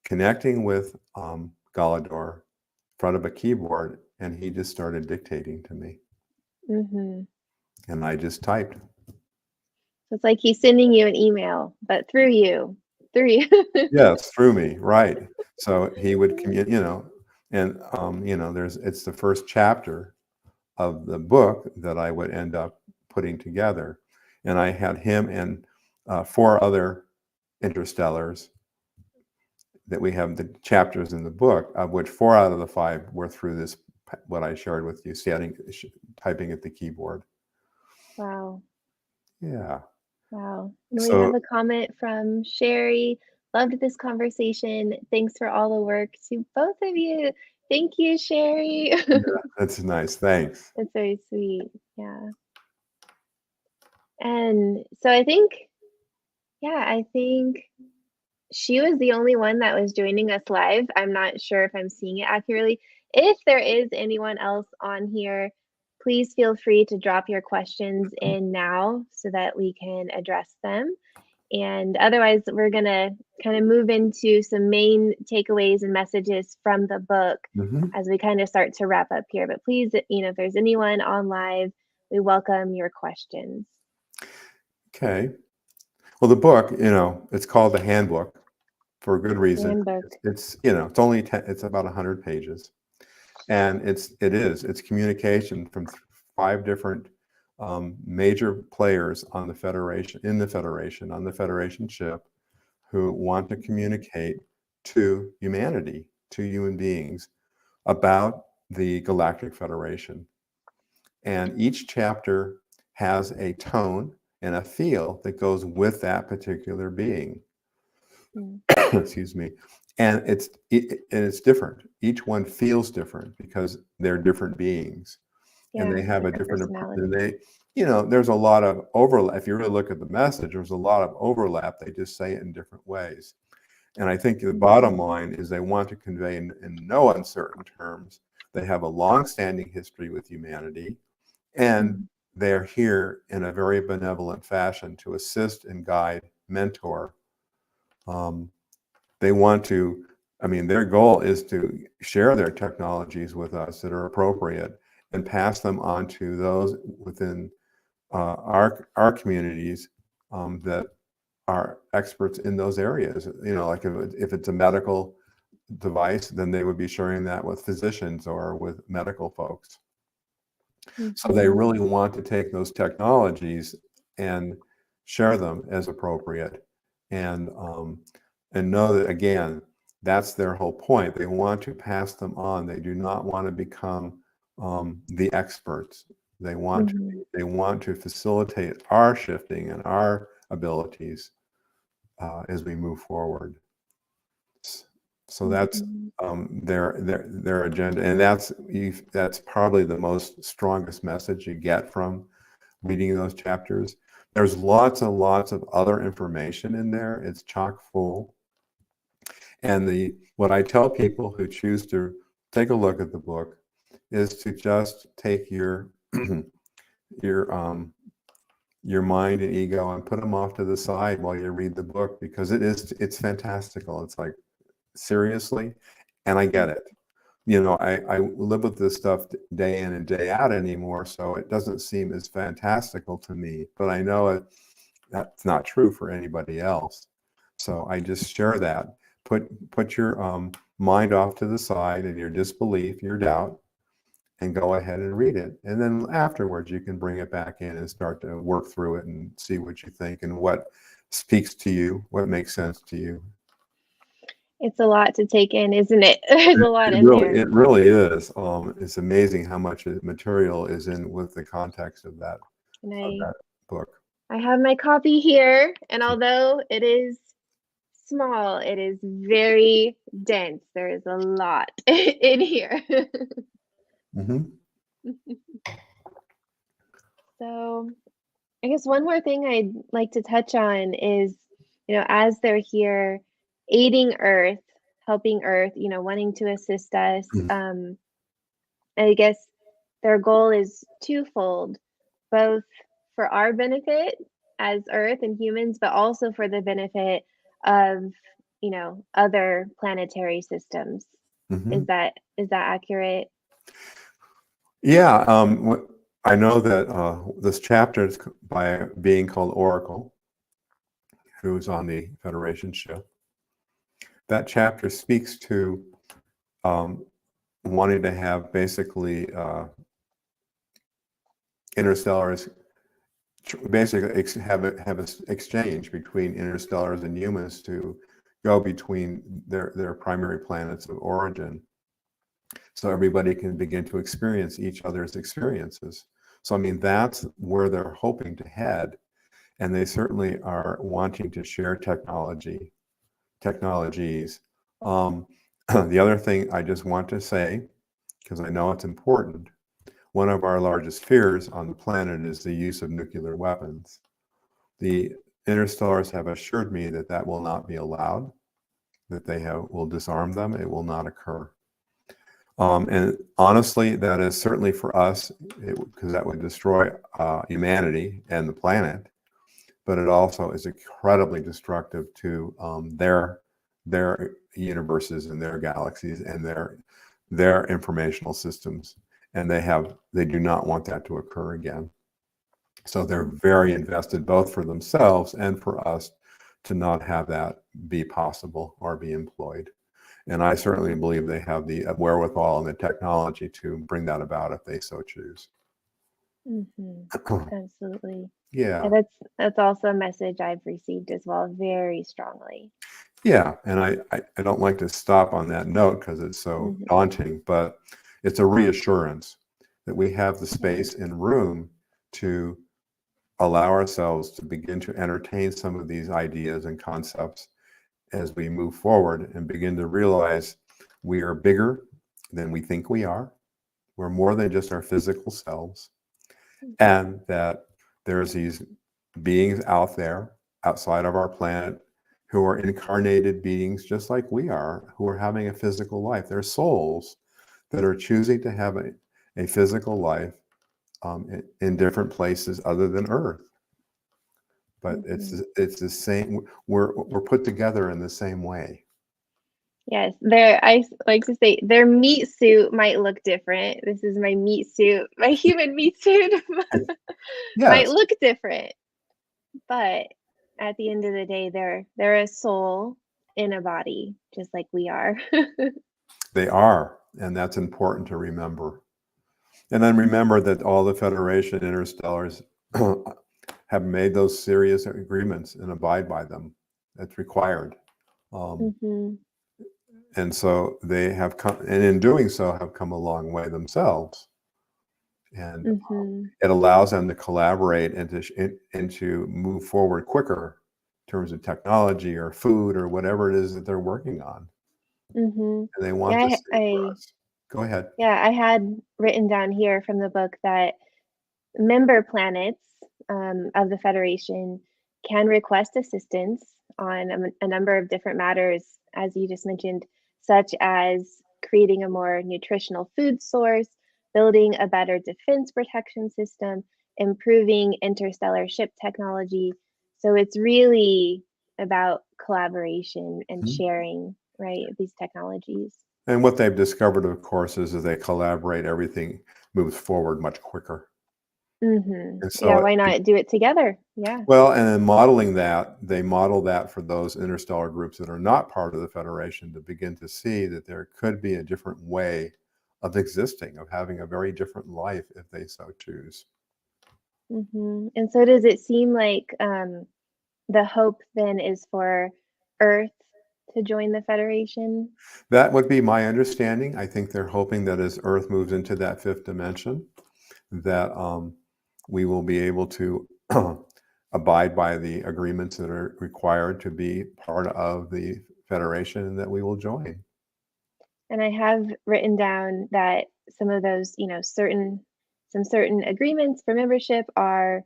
connecting with Galador in front of a keyboard, and he just started dictating to me. Mhm. And I just typed. So it's like he's sending you an email, but through you. Through you. Yes, through me, right. So he would communicate, and it's the first chapter of the book that I would end up putting together. And I had him and 4 other interstellars that we have the chapters in the book, of which 4 out of the 5 were through this, what I shared with you, typing at the keyboard. Wow. Yeah. Wow. And we So have a comment from Sherry. Loved this conversation. Thanks for all the work to both of you. Thank you, Sherry. yeah, that's nice. Thanks. That's very sweet. Yeah. And so I think she was the only one that was joining us live. I'm not sure if I'm seeing it accurately. If there is anyone else on here, please feel free to drop your questions in now so that we can address them. And otherwise, we're going to kind of move into some main takeaways and messages from the book Mhm. as we kind of start to wrap up here. But please, if there's anyone on live, we welcome your questions. Okay. Well, the book, it's called the Handbook for a good reason. Handbook. It's only it's about 100 pages, and it's communication from 5 different major players on the Federation, on the Federation ship, who want to communicate to humanity, to human beings, about the Galactic Federation. And each chapter has a tone and a feel that goes with that particular being. Mm. Excuse me. And it's different. Each one feels different because they're different beings, and Yeah, they have a different different personalities. there's a lot of overlap. If you really look at the message, there's a lot of overlap. They just say it in different ways. And I think the bottom line is they want to convey in no uncertain terms, they have a long-standing history with humanity, and they're here in a very benevolent fashion to assist and guide, mentor. They want to, their goal is to share their technologies with us that are appropriate and pass them on to those within our communities that are experts in those areas. Like if it's a medical device, then they would be sharing that with physicians or with medical folks. So they really want to take those technologies and share them as appropriate, and know that, again, that's their whole point. They want to pass them on. They do not want to become the experts. They want to facilitate our shifting and our abilities as we move forward. So that's their agenda, and that's probably the most strongest message you get from reading those chapters. There's lots and lots of other information in there. It's chock full. And what I tell people who choose to take a look at the book is to just take your your mind and ego and put them off to the side while you read the book, because it's fantastical. It's like, seriously? And I get it. I live with this stuff day in and day out anymore, so it doesn't seem as fantastical to me, but I know that's not true for anybody else. So I just share that. Put your mind off to the side and your disbelief, your doubt, and go ahead and read it. And then afterwards, you can bring it back in and start to work through it and see what you think and what speaks to you, what makes sense to you. It's a lot to take in, isn't it? There's a lot in there. It really is. It's amazing how much material is in with the context of that book. I have my copy here, and although it is small, it is very dense. There is a lot in here. So I guess one more thing I'd like to touch on is, as they're here aiding Earth, helping Earth, wanting to assist us, I guess their goal is twofold, both for our benefit as Earth and humans, but also for the benefit of, other planetary systems. Is that accurate? Yeah. I know that this chapter is by a being called Oracle, who's on the Federation ship. That chapter speaks to wanting to have basically interstellars, basically have an exchange between interstellars and humans to go between their primary planets of origin, so everybody can begin to experience each other's experiences. So that's where they're hoping to head, and they certainly are wanting to share technologies. The other thing I just want to say, because I know it's important, one of our largest fears on the planet is the use of nuclear weapons. The interstellars have assured me that that will not be allowed, that they will disarm them. It will not occur. And honestly, that is certainly for us, because that would destroy humanity and the planet, but it also is incredibly destructive to their universes and their galaxies and their informational systems. And they do not want that to occur again. So they're very invested, both for themselves and for us, to not have that be possible or be employed. And I certainly believe they have the wherewithal and the technology to bring that about if they so choose. Absolutely. Yeah. That's also a message I've received as well, very strongly. Yeah, and I don't like to stop on that note because it's so daunting, but it's a reassurance that we have the space and room to allow ourselves to begin to entertain some of these ideas and concepts as we move forward and begin to realize we are bigger than we think we are. We're more than just our physical selves, and that there's these beings out there outside of our planet who are incarnated beings just like we are, who are having a physical life. They're souls that are choosing to have a physical life in different places other than Earth. But it's the same. We're put together in the same way. Yes, I like to say their meat suit might look different. This is my meat suit, my human meat suit might Yes, look different, but at the end of the day, they're a soul in a body, just like we are. they are, and that's important to remember. And then remember that all the Federation interstellars have made those serious agreements and abide by them. That's required. And so they have come, and in doing so, have come a long way themselves. And it allows them to collaborate and to move forward quicker in terms of technology or food or whatever it is that they're working on. And they want the same for us. Go ahead. Yeah, I had written down here from the book that member planets of the Federation can request assistance on a number of different matters, as you just mentioned, such as creating a more nutritional food source, building a better defense protection system, improving interstellar ship technology. So it's really about collaboration and sharing, right, these technologies. And what they've discovered, of course, is that they collaborate, everything moves forward much quicker. And so Yeah, why not do it together? Yeah. Well, and then modeling that, they model that for those interstellar groups that are not part of the Federation to begin to see that there could be a different way of existing, of having a very different life if they so choose. And so does it seem like the hope then is for Earth to join the Federation? That would be my understanding. I think they're hoping that as Earth moves into that fifth dimension, that we will be able to abide by the agreements that are required to be part of the Federation, and that we will join. And I have written down that some of those, some certain agreements for membership are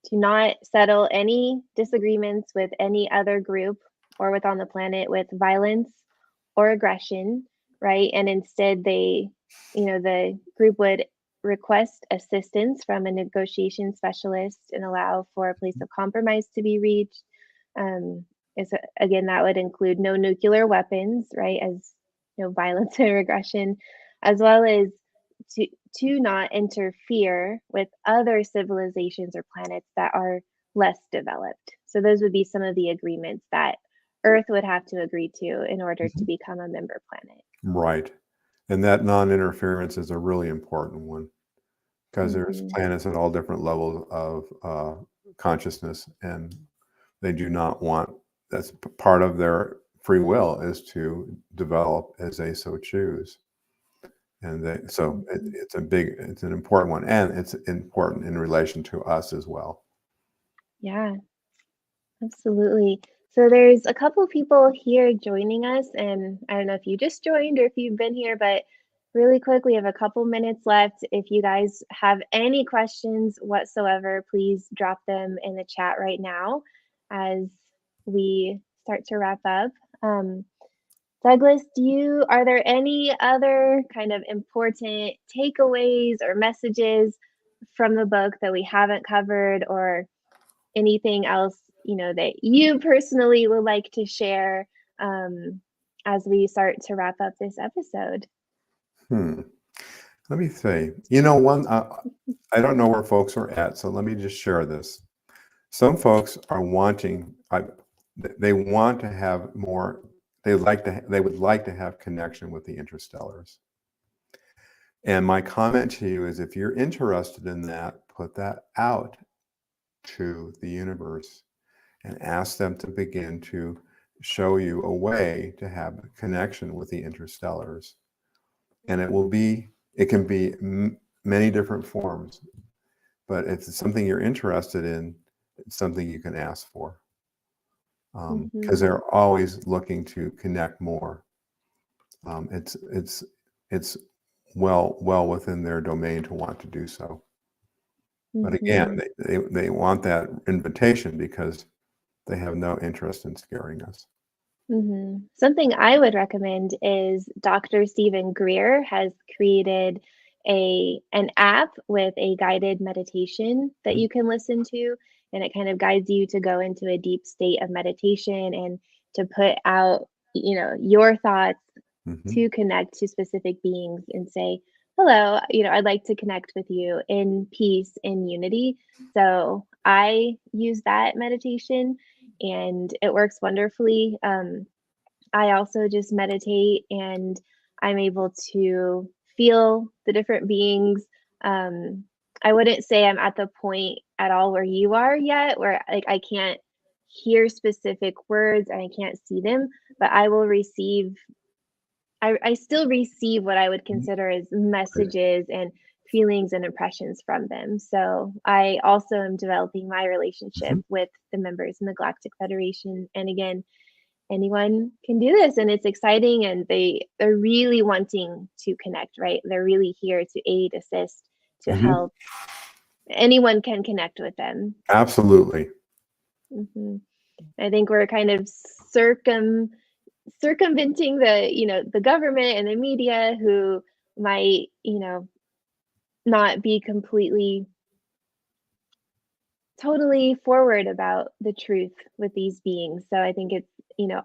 to not settle any disagreements with any other group or with on the planet with violence or aggression, right? And instead the group would request assistance from a negotiation specialist and allow for a place of compromise to be reached. Again, that would include no nuclear weapons, right? As violence and aggression, as well as to not interfere with other civilizations or planets that are less developed. So those would be some of the agreements that Earth would have to agree to in order to become a member planet. Right. And that non-interference is a really important one, because there's planets at all different levels of consciousness, and they do not want, that's part of their free will, is to develop as they so choose. And it's an important one, and it's important in relation to us as well. Yeah, absolutely. So there's a couple people here joining us, and I don't know if you just joined or if you've been here, but really quick, we have a couple minutes left. If you guys have any questions whatsoever, please drop them in the chat right now as we start to wrap up. Douglas, are there any other kind of important takeaways or messages from the book that we haven't covered, or anything else, that you personally would like to share as we start to wrap up this episode? Let me say, I don't know where folks are at, so let me just share this. Some folks are they want to have more, they would like to have connection with the interstellars. And my comment to you is, if you're interested in that, put that out to the universe and ask them to begin to show you a way to have a connection with the interstellars. And it can be many different forms, but if it's something you're interested in, it's something you can ask for, because they're always looking to connect more. It's well within their domain to want to do so. But again, Mm-hmm. they want that invitation because they have no interest in scaring us. Something I would recommend is Dr. Stephen Greer has created an app with a guided meditation that Mhm. you can listen to, and it kind of guides you to go into a deep state of meditation and to put out, your thoughts, Mhm. to connect to specific beings and say, "Hello, I'd like to connect with you in peace, in unity." So I use that meditation and it works wonderfully. I also just meditate and I'm able to feel the different beings. Um, I wouldn't say I'm at the point at all where you are yet, where like I can't hear specific words and I can't see them, but I will receive, I still receive what I would Mhm. consider as Right. messages and feelings and impressions from them. So I also am developing my relationship Mhm. with the members in the Galactic Federation. And again, anyone can do this and it's exciting and they're really wanting to connect, right? They're really here to aid, assist, to Mhm. help. Anyone can connect with them. Absolutely. hmm I think we're kind of circumventing the government and the media who might not be completely totally forward about the truth with these beings. So I think it's,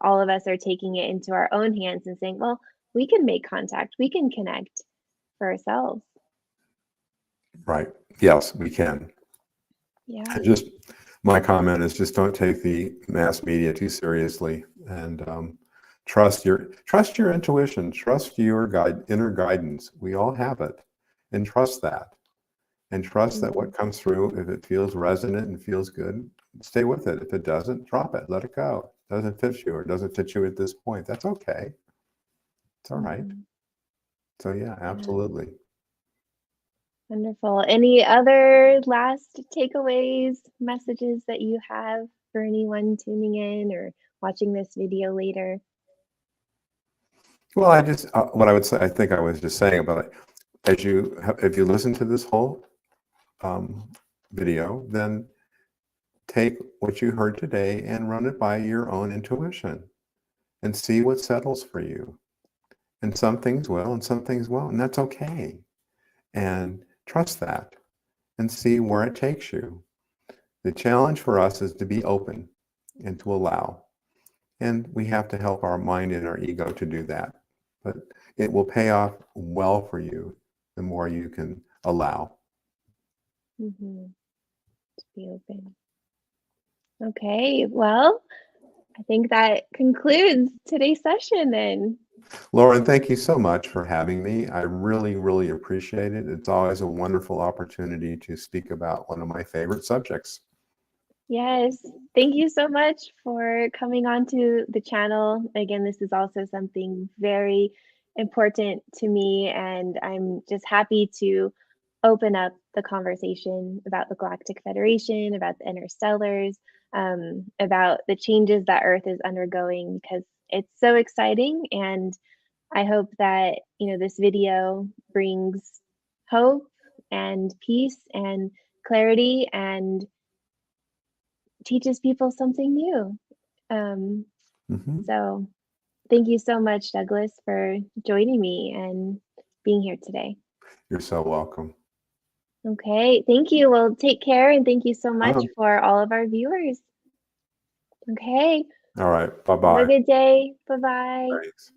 all of us are taking it into our own hands and saying, well, we can make contact, we can connect for ourselves. Right. Yes, we can. Yeah. And just my comment is just don't take the mass media too seriously, and trust your intuition, trust your inner guidance. We all have it, and trust that. And trust that hmm what comes through, if it feels resonant and feels good, stay with it. If it doesn't, drop it, let it go. Doesn't fit you or doesn't fit you at this point. That's okay. It's all right. hmm So yeah, Yeah. absolutely. Wonderful. Any other last takeaways, messages that you have for anyone tuning in or watching this video later? Well, I just what I would say, I think I was just saying about it, if you listen to this whole um, video, then take what you heard today and run it by your own intuition and see what settles for you. And some things will, and some things won't, and that's okay. And trust that and see where it takes you. The challenge for us is to be open and to allow. And we have to help our mind and our ego to do that. But it will pay off well for you the more you can allow. hmm To be open. Okay. Well, I think that concludes today's session then. Lauren, thank you so much for having me. I really, really appreciate it. It's always a wonderful opportunity to speak about one of my favorite subjects. Yes. Thank you so much for coming on to the channel. Again, this is also something very important to me, and I'm just happy to open up the conversation about the Galactic Federation, about the interstellars, about the changes that Earth is undergoing because it's so exciting. And I hope that, this video brings hope and peace and clarity and teaches people something new. Um, Mhm. so thank you so much, Douglas, for joining me and being here today. You're so welcome. Okay, thank you. Well, take care and thank you so much Um, for all of our viewers. Okay, all right. have a Bye-bye. good day. Bye bye. Thanks.